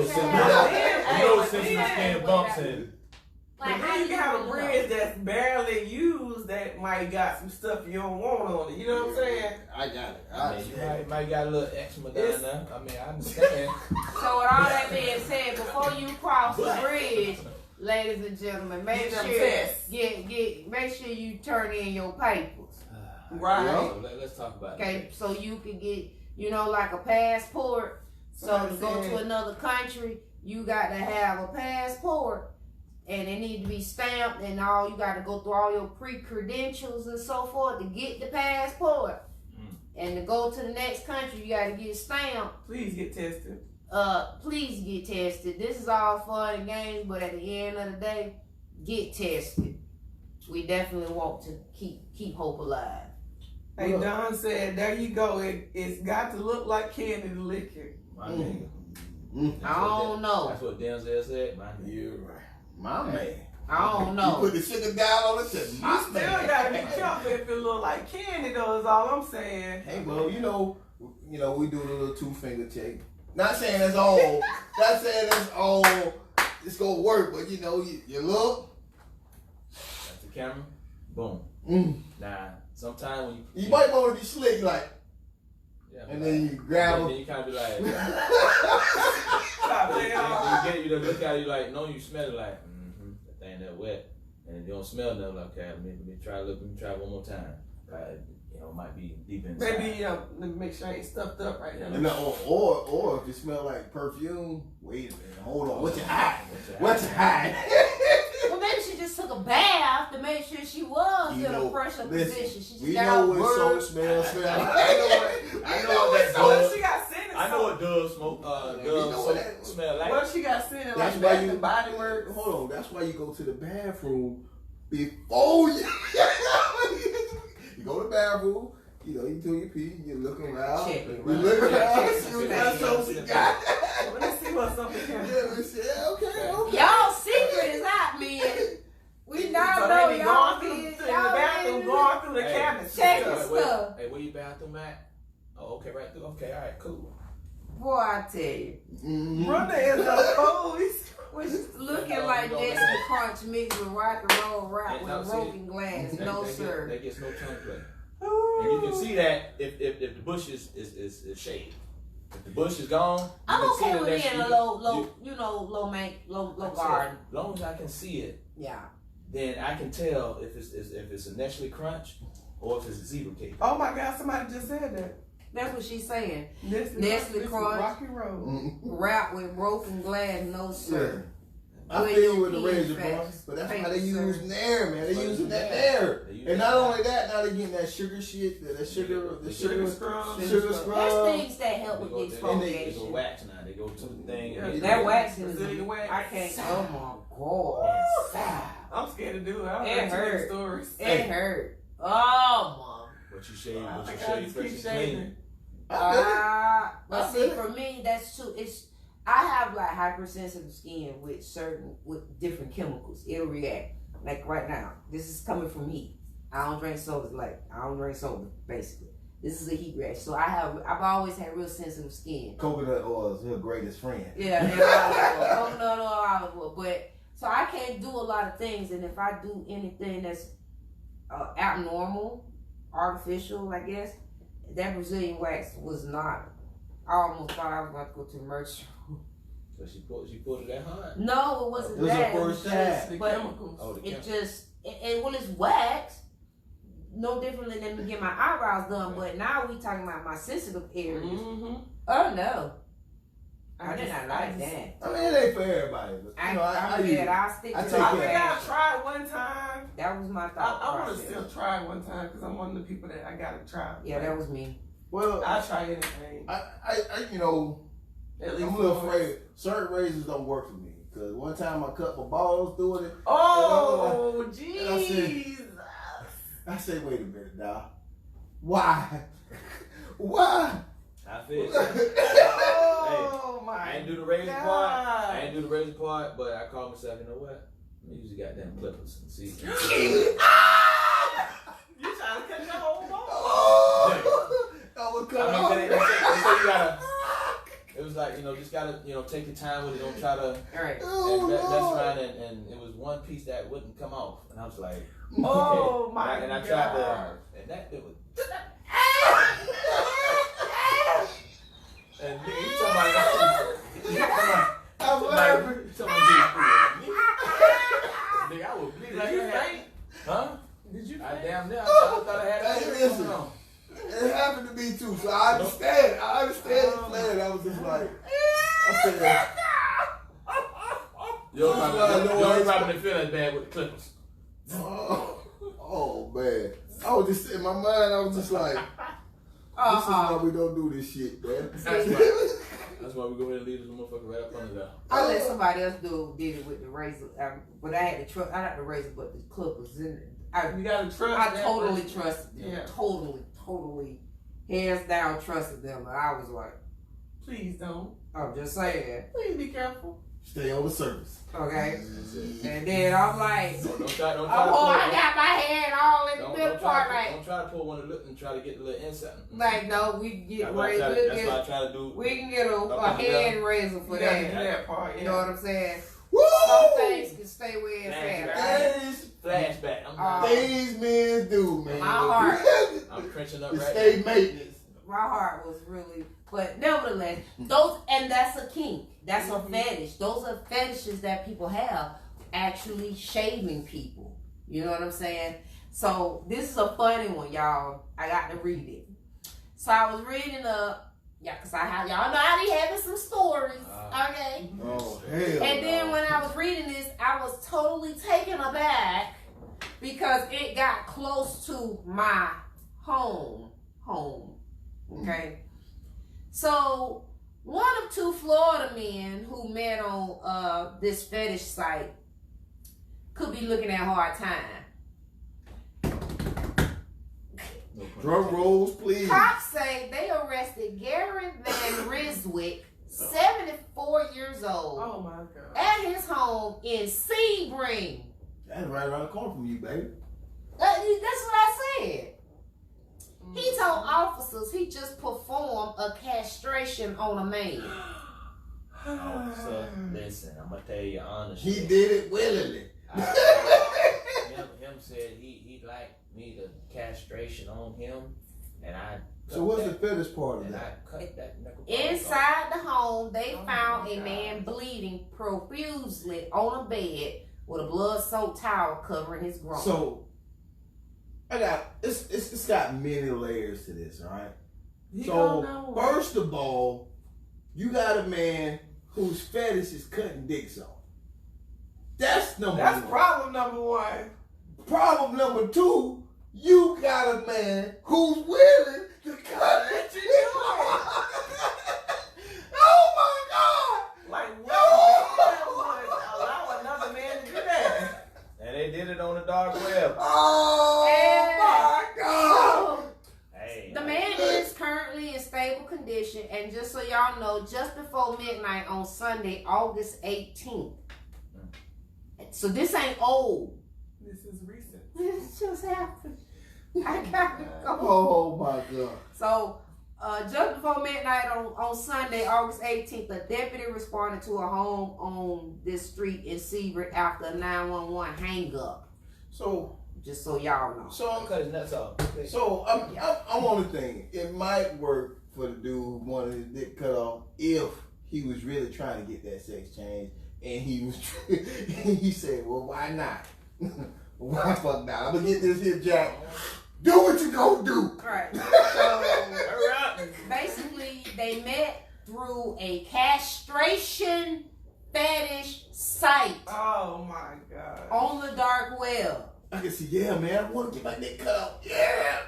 the sensitive skin bumps in. Like, how you can have a bridge that's barely used that might got some stuff you don't want on it. You know what I'm saying? I got it. You might got a little eczema down there. I mean, I understand. So with all that being said, before you cross the bridge, ladies and gentlemen, make sure you turn in your papers. Right. So let's talk about it. Okay, so you can get, like a passport. So to go to another country, you got to have a passport. And it need to be stamped, and you got to go through all your pre-credentials and so forth to get the passport. And to go to the next country, you got to get stamped. Please get tested. Please get tested. This is all fun and games, but at the end of the day, get tested. We definitely want to keep hope alive. Hey, Don said, there you go. It's got to look like candy to liquor. My nigga. I don't know. That's what Denzel said. My nigga. You're right. My man. I don't know. You put the sugar down on it. You still gotta be careful if it look like candy though, is all I'm saying. Hey, bro, you know, we do the little 2-finger check. Not saying that's all. Not saying that's all. It's gonna work, but you look. That's the camera. Boom. Nah, sometimes when you might want to be slick, like. Yeah, and then you grab them. And then you kind of be like. You look at you like, no, you smell it like, that thing that wet, and if you don't smell nothing, like, okay, let me try one more time. Might be deep inside. Maybe let me make sure I ain't stuffed up right now. And or if it smell like perfume, wait a minute, hold on, what's your hide? Well, maybe she just took a bath to make sure she was in a fresher position. She just got know what soap smells like. I know what that does. She got scented. I know what Dove smoke. Dove smell like. What she got scented like? That's why you body work. Hold on. That's why you go to the bathroom before you. You go to the bathroom. You do your pee. You look around. You look around. See what that soap she got. Let's see what's up with him. Okay. Y'all secret is out, man. We now know y'all going through the bathroom, going through the cabinet. Checking stuff. Hey, where your bathroom at? Oh, okay, right through. Okay, all right, cool. Boy, I tell you. Brother is a police. Was looking like Nestle Crunch mixed with rock and roll rap with a broken glass. No, sir. That gets no tongue play. And you can see that if the bush is shaded. If the bush is gone, I'm okay with it being a low garden. As long as I can see it, Yeah. then I can tell if it's a Nestle Crunch or if it's a zebra cake. Oh my God, somebody just said that. That's what she's saying. Nestle Crunch. Rocky Road. Wrapped with broken glass, no sir. I feel you with the razor, bro. But that's why they using there, man. They using that there. And not only that, now they getting that sugar shit, the sugar scrub. There's things that help with They exfoliation. go wax now. They go to the thing. Yeah, That wax is, Brazilian wax. I can't, oh my God. I'm scared to do it. I It don't heard hurt. stories. It hurt. Oh, What you shave, I what you think I shave just fresh keep and shaving. clean. but see, for me, that's too. I have like hypersensitive skin with different chemicals. It'll react. Like right now, this is coming from heat. I don't drink soda. Basically. This is a heat rash. So I've always had real sensitive skin. Coconut oil is her greatest friend. Yeah, and coconut oil, olive oil. But so I can't do a lot of things, and if I do anything that's abnormal, artificial, I guess, that Brazilian wax was not. I almost thought I was about to go to the merch. So she pulled it that hard? No, it wasn't It was that. her first It was time. just- The but chemicals. Oh, the it chemicals. just, well, it's wax. No different than me get my eyebrows done, but now we talking about my sensitive areas. Mm-hmm. Oh no, I did not like that. I mean, it ain't for everybody, but I stick I to take my I think care. I tried one time. That was my thought I want to process. still try one time because I'm one of the people that I gotta try. Yeah, that was me. Well, I try anything. I you know, At I'm least a little once. afraid. Certain razors don't work for me. Cause one time I cut my balls doing it. Oh, And I jeez. I said, wait a minute, now. Why? Why? I feel it. Oh my I ain't do the razor God. part. I ain't do the razor part, but I called myself, you know what? Let me use the goddamn clippers and see. You trying to cut your whole ball? I would I cut mean, off. they say you gotta. It was like, just gotta, take your time with it. Don't try to All right. Oh, mess Lord. around. And it was one piece that wouldn't come off, and I was like, Oh okay. my And I God. tried to, and that it was. And nigga, you talking about? I'm laughing. Nigga, I would bleed Did like you that. faint? Huh? Did you I faint? damn near. I thought I had Hey, that listen. going on. It happened to me too, so I understand. I understand the plan. I was just like, I said, You're Oh, probably feeling bad with the clippers. oh man. I was just in my mind. I was just like, this is why we don't do this shit, man. That's why we go ahead and leave this motherfucker right up under there. I let somebody else did it with the razor, but I had the trust. I not the razor, but the clippers. And You gotta trust. I that totally person. trusted them. Yeah. Totally, hands down trusted them. And I was like, Please don't. I'm just saying, Please be careful. Stay on the surface. okay. That's it. And then I'm like, Don't try to oh, pull I got my hand all in the middle don't part, don't try to pull one of the and try to get the little inside. like no, we can get That's why I try to, razor. that's why I try to do. We can get a Up and hand razor for You gotta do that. that part. You know Yeah. what I'm saying? Woo! Some things can stay where it's at. Right? Things, Flashback. I'm things men do, man. My heart. I'm crunching up To right stay now. maintenance. My heart was really, but nevertheless, that's a kink. That's a fetish. Those are fetishes that people have, actually shaving people. You know what I'm saying? So this is a funny one, y'all. I got to read it. So I was reading because y'all know I be having some stories, okay? Oh, hell. And then no. when I was reading this, I was totally taken aback because it got close to my home. Okay? So, one of two Florida men who met on this fetish site could be looking at hard time. Drum rolls, please. Cops say they arrested Gary Van Riswick, 74 years old, Oh my God. at his home in Sebring. That's right around the corner from you, baby. That's what I said. He told officers he just performed a castration on a man. Officer, listen, I'm gonna tell you honestly. He did it willingly. Him said he like me the castration on him, and I. So what's the fetish part of And that? I cut that knuckle. Inside the home, they Oh found my a God. man bleeding profusely on a bed with a blood-soaked towel covering his groin. So it's got many layers to this, all right? You So don't know. first of all, you got a man whose fetish is cutting dicks off. That's number That's one. problem number one. Problem number two, you got a man who's willing to cut that shit off. Oh my God! Like what would allow another man to do that? And they did it on the dark web. Oh my God! Hey. The man is currently in stable condition, and just so y'all know, just before midnight on Sunday, August 18th. So this ain't old. This is recent. This just happened. I gotta go. Oh my God! So, just before midnight on Sunday, August 18th, a deputy responded to a home on this street in Seabrook after a 911 hang-up. So Just so y'all know. so Cut his nuts off. I'm on the thing. It might work for the dude who wanted his dick cut off if he was really trying to get that sex change, and he said, "Well, why not? Why fuck not? I'm gonna get this here, Jack. Do what you gonna do." Right. So, Hurry up. basically, they met through a castration fetish site Oh my God. on the dark web. I can see, yeah, man. I want to get my dick cut off. Yeah.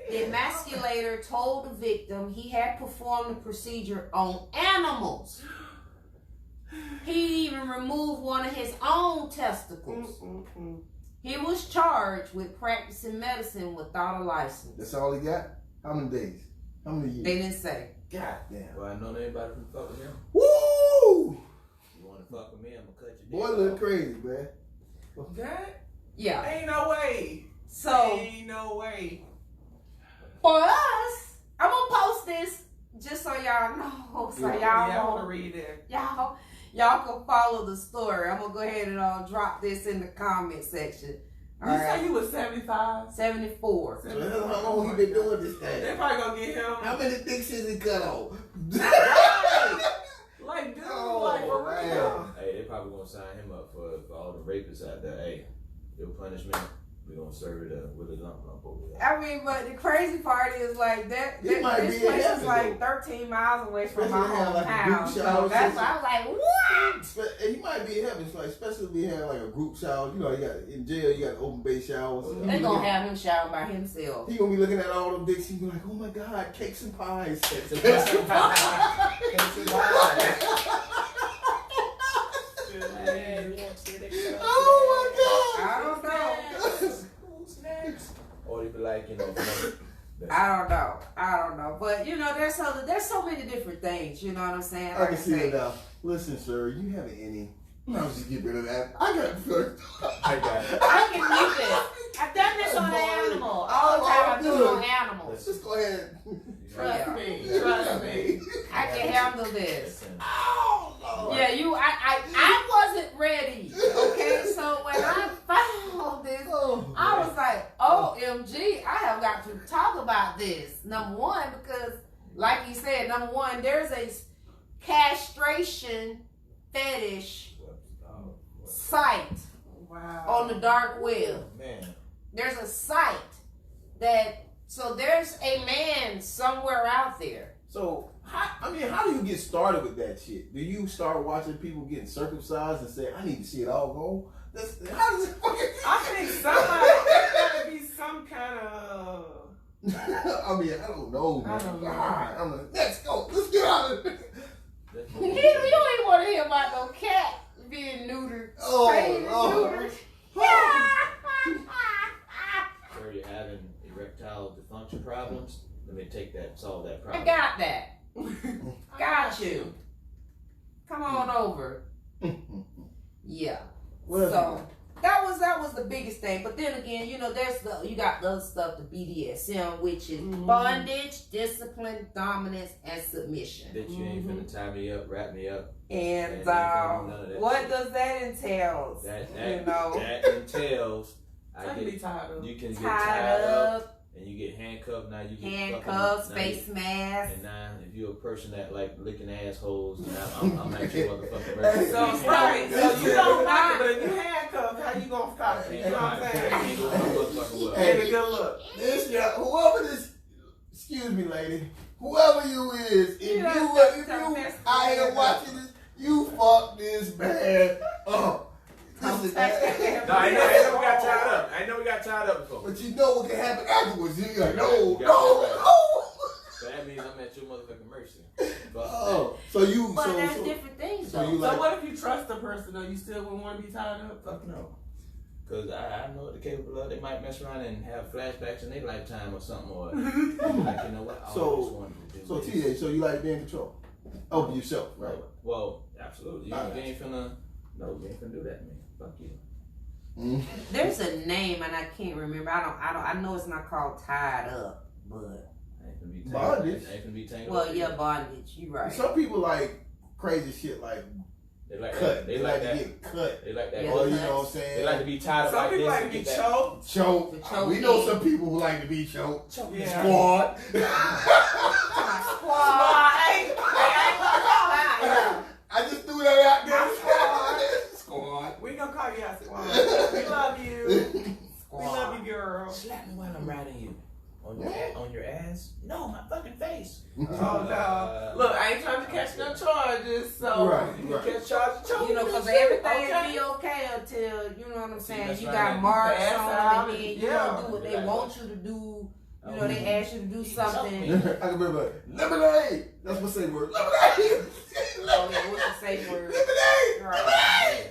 The emasculator told the victim he had performed the procedure on animals. He even removed one of his own testicles. He was charged with practicing medicine without a license. That's all he got. How many days? How many years? They didn't say. God damn. Well, I know anybody can fuck with him. Woo! You want to fuck with me? I'm gonna cut Boy, your dick look off. crazy, man. That Yeah. ain't no way. So Ain't no way. for us, I'm gonna post this just so y'all know. So Yeah, I y'all want to read it. y'all can follow the story. I'm gonna go ahead and drop this in the comment section. All You right. say you was 75? 74. So how long he been doing this They thing? probably gonna get him. How many dicks has he cut off? Like, dude, Oh, like for man. real. Hey, they probably gonna sign him up for all the rapists out there. Hey, your punishment, we gonna serve it with a lump over there. I mean, but the crazy part is like that. It might This be in place is heaven, like though. 13 miles away from my Especially have, like, a hometown. group So shower that's session. why I was like, what? And you might be in heaven, like, especially if we have like a group shower. You know, you got in jail, you got open base showers. They gonna have him shower by himself. He gonna be looking at all them dicks. He be like, "Oh my God, cakes and pies." Cakes and pies. Cakes and pies. Hey, you want to see that stuff? Oh I don't know. Who's next? Or you be like, you know, I don't know. But you know, there's so many different things. You know what I'm saying? I Like can see say, it now. Listen, sir, you have any? I'll just get rid of that. I got first. I got it. I can use it. I've done this on an animal all the time. I do it on animals. Just go ahead. Trust me. Trust me. I can handle this. Listen, Oh Lord. Yeah, I wasn't ready. Okay, so when I found this, Oh, I was like, OMG, I have got to talk about this. Number one, because like you said, number one, there's a castration fetish site Wow. on the dark web. man. There's a site so there's a man somewhere out there. So, how do you get started with that shit? Do you start watching people getting circumcised and say, "I need to see it all go"? How does it fucking? I think there's gotta be some kind of. I mean, I don't know, man. I don't know. All right, I'm like, let's go. Let's get out of it. You ain't want to hear about no cat being neutered. Oh, Spayed and Lord. neutered. Sure, you're having erectile dysfunction problems. Let me solve that I problem. got that. Got you. Come on over. Yeah. What else So that was the biggest thing. But then again, you know, you got the other stuff, the BDSM, which is bondage, discipline, dominance, and submission. Bitch, you ain't finna tie me up, wrap me up. And what shit. does that entail? That entails you can get tied up. And you get handcuffed. Now you get handcuffs, face mask. And now, if you're a person that like licking assholes, now I'm at your motherfucking mercy. So right, so you don't like it, but if you handcuffed, how you gonna stop it? You know what I'm saying? Hey, good look. This whoever this, excuse me, lady, whoever you is, if you out here watching this, you fuck this man up. No, I know we got tied up before. But you know what can happen afterwards. You're like, no. So that means I'm at your motherfucking mercy. But So there's different things though. So what if you trust a person though? You still wouldn't want to be tied up? Fuck no. Because I know what they're capable of. They might mess around and have flashbacks in their lifetime or something. Or, like, you know what? I always wanted to do this. TJ, so you like being in control over yourself, right? Well, absolutely. You ain't finna do that to me. Fuck you. There's a name and I can't remember. I know it's not called tied up, but bondage. Tangled. Well, yeah, bondage. You right. Some people like crazy shit like they like cut. That. They like to get cut. They like that. Yeah, or you know what I'm saying? They like to be tied up some like this. Some people like to be choked. Choked. We know some people who like to be choked. Yeah. Squad. I just threw that out there. Squad. We gonna call you out, Squad. We love you. We love you, girl. Slap me while I'm riding you. On your ass? No, my fucking face. Oh no! Look, I ain't trying to catch no charges, so you can catch charges. You know, because everything will be okay until you know what I'm saying. You got marks on them, and then you don't do what they want you to do. You know, they ask you to do something. I can remember lemonade. That's my safe word. Lemonade. Oh yeah, what's the safe word? Lemonade. Right.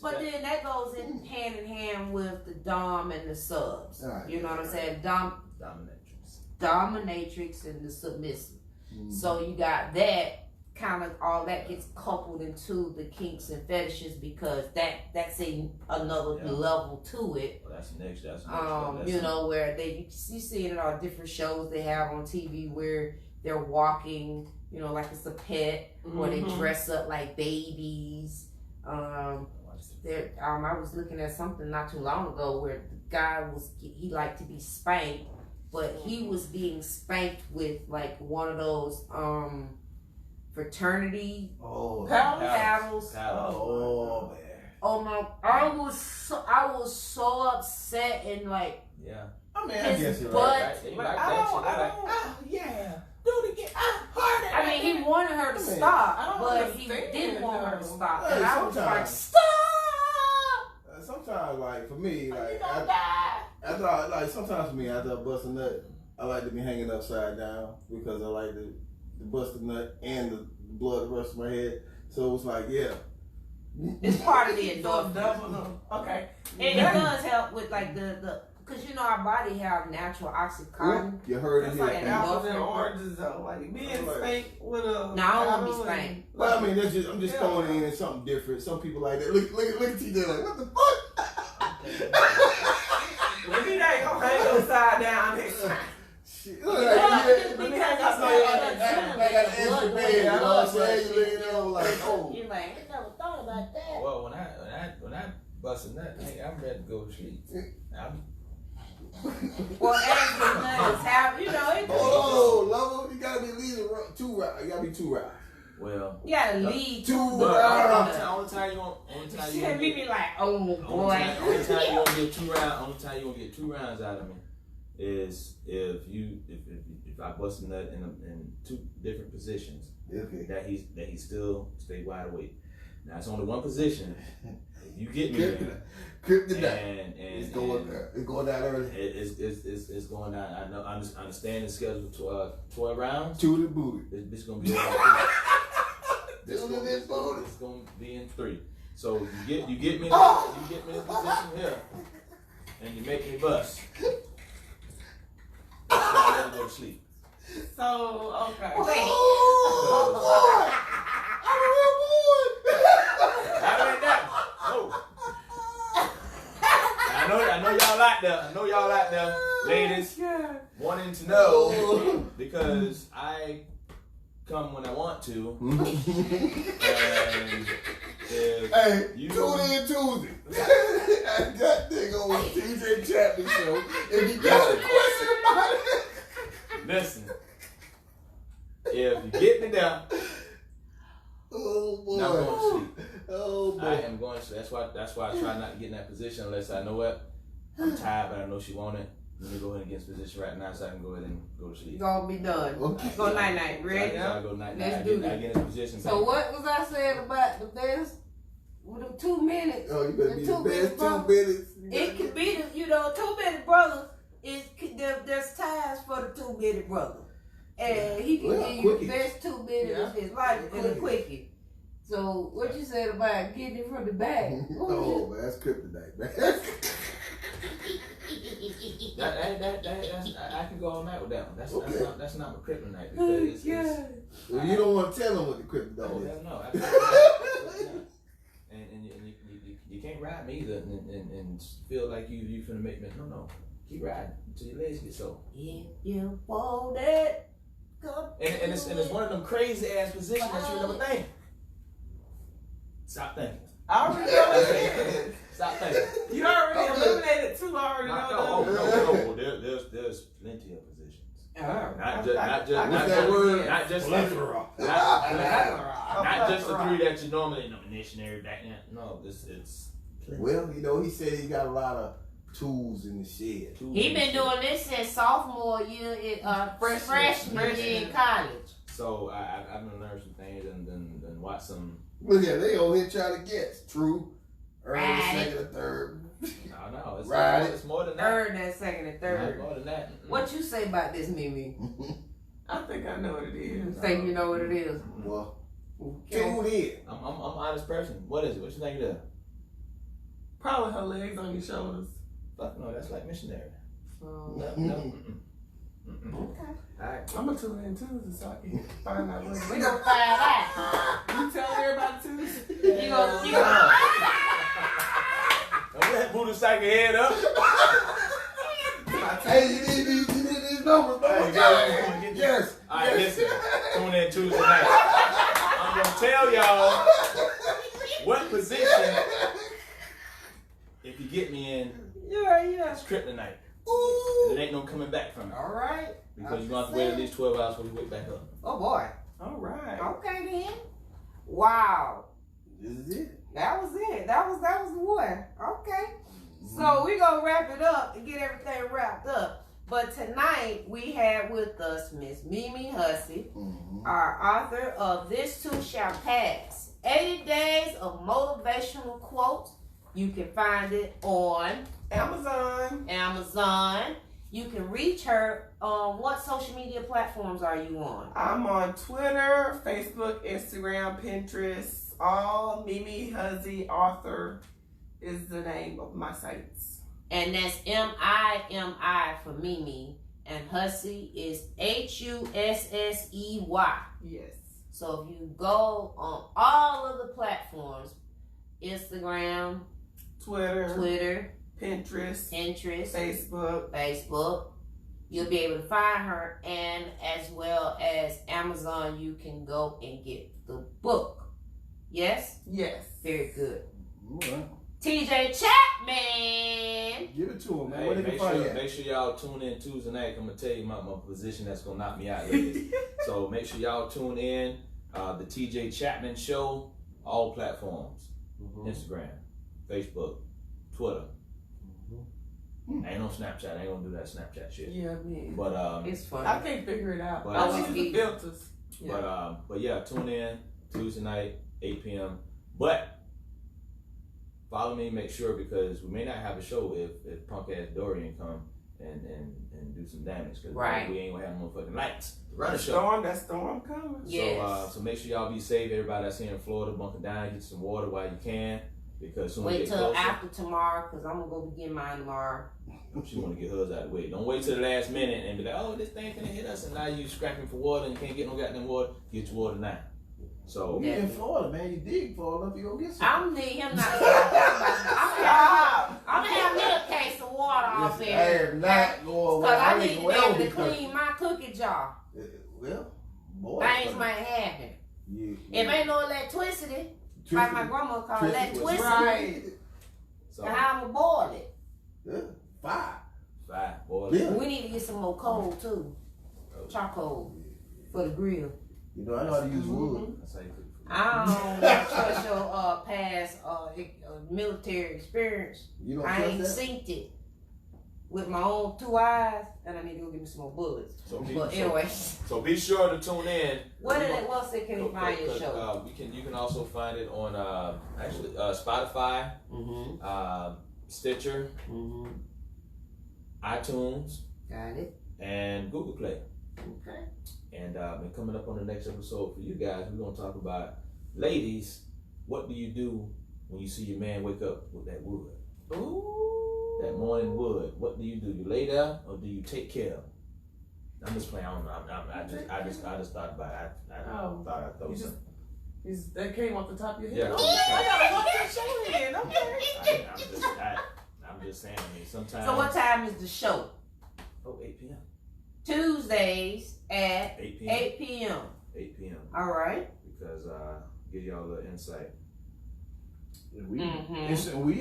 But then that goes in hand with the dom and the subs. Right. You know what I'm saying? Dominatrix and the submissive. Mm-hmm. So you got that kind of all that gets coupled into the kinks and fetishes because that's another level to it. Well, that's next. You know, where you see it in all different shows they have on TV where they're walking, you know, like it's a pet, or they dress up like babies. I was looking at something not too long ago where the guy he liked to be spanked, but he was being spanked with like one of those fraternity paddles. Oh man. Oh my! I was so upset and like I mean, I guess you're butt. right. They like that shit. Do it again. Harder. I mean, he wanted her to stop, but he didn't want her to stop, and I was like, stop. Sometimes, like for me, like sometimes for me, after I bust a nut, I like to be hanging upside down because I like to bust a nut and the blood rush my head. So it's like, it's part of the endorphin. Okay, and it does help with like the because you know our body have natural oxycontin. You heard it it's here. like apples and oranges though. Like being spanked with a. No, I don't want to be spanked. Well, I mean, I'm just throwing it in something different. Some people like that. Look at TJ like, what the fuck? Let me not gonna hang upside down next time. Shit. Let me hang upside down. I got an extra bed, you know what I'm saying? You lay down like, oh. You're like, I never thought about that. Well, when I bust a nut, I'm ready to go to sleep. Well, as the nuts have, you know, it Lovo, you gotta be leading 2 rounds. You gotta be 2 rounds. Well, you gotta lead 2 only rounds. time you won't She had me like, oh boy. Only time you won't get 2 rounds. Only time you won't get 2 rounds out of me is if I bust a nut in 2 different positions. Okay. That he still stay wide awake. Now it's only one position. You get me there. And it's going down. It's going down early. It's going down. I know. I understand the schedule. 12 rounds. 2 to the booty. This gonna be. This gonna be in 3. So you get me. You get me in this position here, and you make me bust. I'm ready to go to sleep. So okay. Oh boy! I'm a real boy. Not like that. No. out there. I know y'all out there, ladies, wanting to know because I come when I want to. And if Hey, you tune in Tuesday. I got nigga on TJ Chatman Show. If you got a question about it, listen, if you get me down, oh boy. I'm going to sleep. Oh boy. I am going to sleep. That's why I try not to get in that position unless I know what. I'm tired, but I know she want it. Let me go ahead and get in this position right now so I can go ahead and go to sleep. Gonna be done. Okay. Go night night. Ready? So I go night night. Let's I do get this. in this position. So what was I saying about the best? With the 2 minutes. Oh, you better be the best 2 brother. minutes. It could be the 2-minute brother. There's times for the 2-minute brother, and he can give you the best 2 minutes of his life and a quickie. So what you said about getting it from the back? Oh man, that's kryptonite, man. I can go all night with that one. That's not my kryptonite Oh, because it's Well, you don't want to tell them what the oh, kryptonite is. hell no. And you can't ride me either and feel like you finna make me. No. Keep riding until your legs get sore. If you want it, come And it's one of them crazy ass positions that you never think. Stop thinking. I already know what it is. Stop thinking. You already eliminated 2. I already know No. There's plenty of positions. that. Not just the 3 that you normally missionary back then. No, it's plenty. Well, he said he got a lot of tools in the shed. He been doing this since sophomore year, freshman year in college. So I've been learning some things and watch some. Look at they over here trying to guess. True. Early, Right. second, or third. No, it's more than that. Third, and second, and It's third. more than that. What you say about this, Mimi? I think I know what it is. Think you know what it is? Well, Okay. tune in. I'm an honest person. What is it? What you think it is? Probably her legs on your shoulders. Fuck no, that's like missionary. So, No. okay. Alright. I'm gonna tune in Tuesday so I can find out what it We is. gonna find out. You tell everybody Tuesday. You gonna Don't let Buddha psych your head up. Hey, you need these numbers, Hey, man. get Yes. Alright, listen. Tune in Tuesday night. I'm gonna tell y'all what position, if you get me in, Yeah. it's kryptonite. Ooh. It ain't no coming back from it. All right. Because you're gonna have to wait at least 12 hours before you wake back up. Oh boy. All right. Okay then. Wow. This is it. That was it. That was the one. Okay. So we're gonna wrap it up and get everything wrapped up. But tonight we have with us Miss Mimi Hussey, our author of This Too Shall Pass. 80 Days of Motivational Quotes. You can find it on Amazon. You can reach her on what social media platforms are you on? I'm on Twitter, Facebook, Instagram, Pinterest. All Mimi Hussey author is the name of my sites. And that's MIMI for Mimi. And Hussey is HUSSEY. Yes. So if you go on all of the platforms, Instagram, Twitter, Pinterest, Facebook, you'll be able to find her. And as well as Amazon, you can go and get the book. Yes? Yes. Very good. All right. TJ Chatman. Give it to him, man. Hey, Where they can find you at? make sure y'all tune in Tuesday night. I'm gonna tell you my position that's gonna knock me out lately. So make sure y'all tune in. The TJ Chatman Show, all platforms, Instagram, Facebook, Twitter. Ain't no Snapchat. I ain't gonna do that Snapchat shit. Yeah, man. But It's funny. I can't figure it out. But- I use the filters. But yeah, tune in Tuesday night, 8 p.m. But follow me, make sure, because we may not have a show if punk ass Dorian come and do some damage, because Right. we ain't gonna have no fucking lights to run the show. That storm coming. Yes. So make sure y'all be safe. Everybody that's here in Florida, bunker down, get some water while you can, because soon as Wait it get till closer, after tomorrow, because I'm going to go get mine tomorrow. she want to get hers out of the way. Don't wait till the last minute and be like, oh, this thing finna hit us, and now you scrapping for water and can't get no goddamn water. Get your water now. So You in Florida, man. You dig far enough, you go get some. I'm need him not. I'm going to have me a case of water off Listen, there. I am not going Because I ain't need to be gonna able ever to be cooking. clean my cookie jar. Well, boy. Things might happen. If ain't no electricity, like my grandma called electricity, Right. So, and how I'm going to boil it. Yeah, 5. boy. Yeah. We need to get some more coal too. Charcoal for the grill. You know, I know how to use wood. That's how you cook food. I don't trust your past military experience. You don't I ain't trust that? synced it with my own 2 eyes, and I need to go get me some more bullets. But anyway, So be sure to tune in. what else can you find your show? You can also find it on Spotify, Stitcher, iTunes, Got it. and Google Play. Okay. And coming up on the next episode for you guys, we're gonna talk about, ladies, what do you do when you see your man wake up with that wood? Ooh. That morning wood. What do you do? You lay there or do you take care of him? I'm just playing. I don't know. I just thought about it. I thought I'd throw something. That came off the top of your head. Yeah. I gotta watch that show then. Okay. I'm just saying. I mean, sometimes. So what time is the show? 8 p.m. Tuesdays at 8 p.m. 8 p.m. 8 p.m. All right. Because give y'all a little insight. We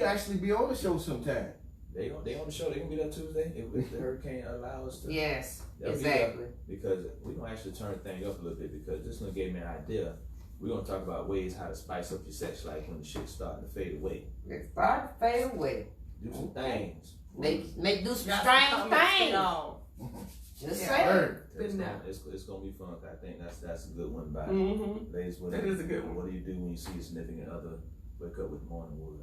actually be on the show sometime. They on the show. They gonna be there Tuesday if the hurricane allows us to. Yes, They'll be exactly. there because we gonna actually turn the thing up a little bit because this one gave me an idea. We're gonna talk about ways how to spice up your sex life when the shit's starting to fade away. It's starting to fade away. Do some things. Do some strange things. Just saying. It's gonna be fun. I think that's a good one. By ladies, That is a good one. What do you do when you see your significant other wake up with morning wood?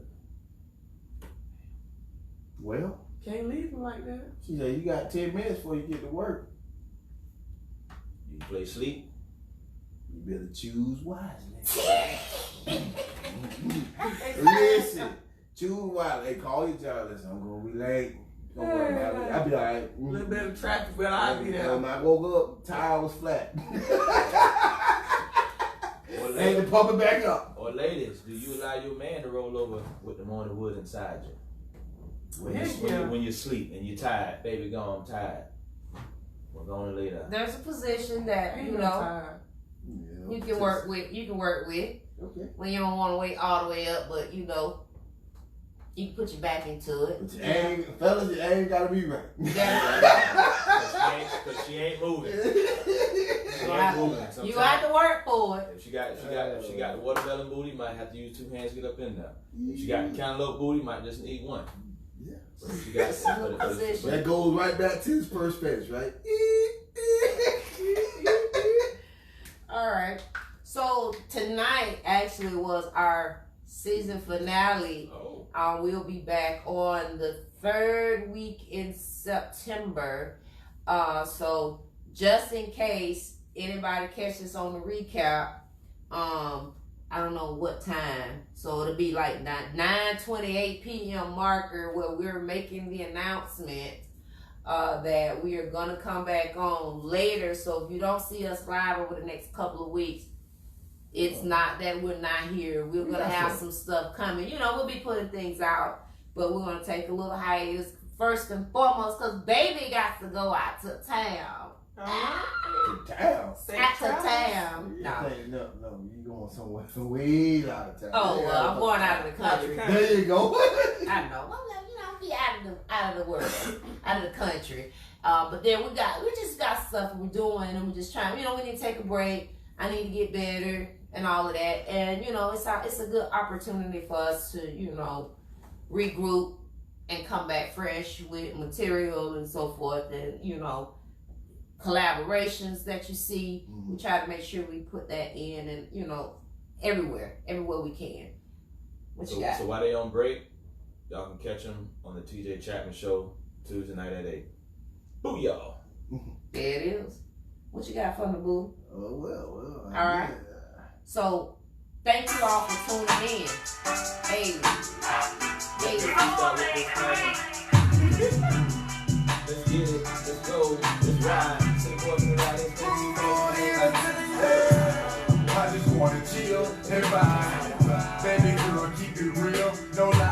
Well, Can't leave him like that. she said, you got 10 minutes before you get to work. You play sleep. You better choose wisely. Listen, choose wisely. Hey, call your job. Listen, I'm going to be late. Don't worry about it. I'll be all right. A little bit of traffic, but I'll be there. When I woke up, tire was flat. Or And ladies, to pump it back up. or ladies, do you allow your man to roll over with the morning wood inside you? When you sleep and you're tired, baby, go, I'm tired. We're going to lay down. There's a position that Ain't you no know time. you can work with. Okay. When you don't want to wait all the way up, but you know you can put your back into it. But fellas, it ain't got to be right. Because she ain't moving. You have to work for it. If she got the watermelon booty, might have to use 2 hands to get up in there. If she got the cantaloupe booty, might just need 1. Yeah. But if she got Position. That goes right back to his first fetish, right? All right. So tonight actually was our season finale. Oh. We'll be back on the 3rd week in September. So just in case anybody catches on the recap, I don't know what time. So it'll be like 9:28 p.m. marker where we're making the announcement that we are gonna come back on later. So if you don't see us live over the next couple of weeks, it's not that we're not here. We're gonna have some stuff coming. You know, we'll be putting things out, but we're gonna take a little hiatus first and foremost because baby got to go out to town. Town. Out to town. No. No, you going somewhere way out of town. Oh well, I'm going out of the country. There you go. I know. Well, you know, be out of the world, out of the country. But then we just got stuff we're doing, and we're just trying. You know, we need to take a break. I need to get better and all of that. And you know, it's a good opportunity for us to regroup and come back fresh with material and so forth, and collaborations that you see. We try to make sure we put that in, and everywhere we can. What you got? So while they on break, y'all can catch them on the TJ Chatman Show Tuesday night at 8. Booyah! There it is. What you got from the boo? Oh well. All right. So thank you all for tuning in. Hey. Let's get it. Let's go. Let's ride. I just wanna chill and vibe. Baby girl, keep it real. No lie.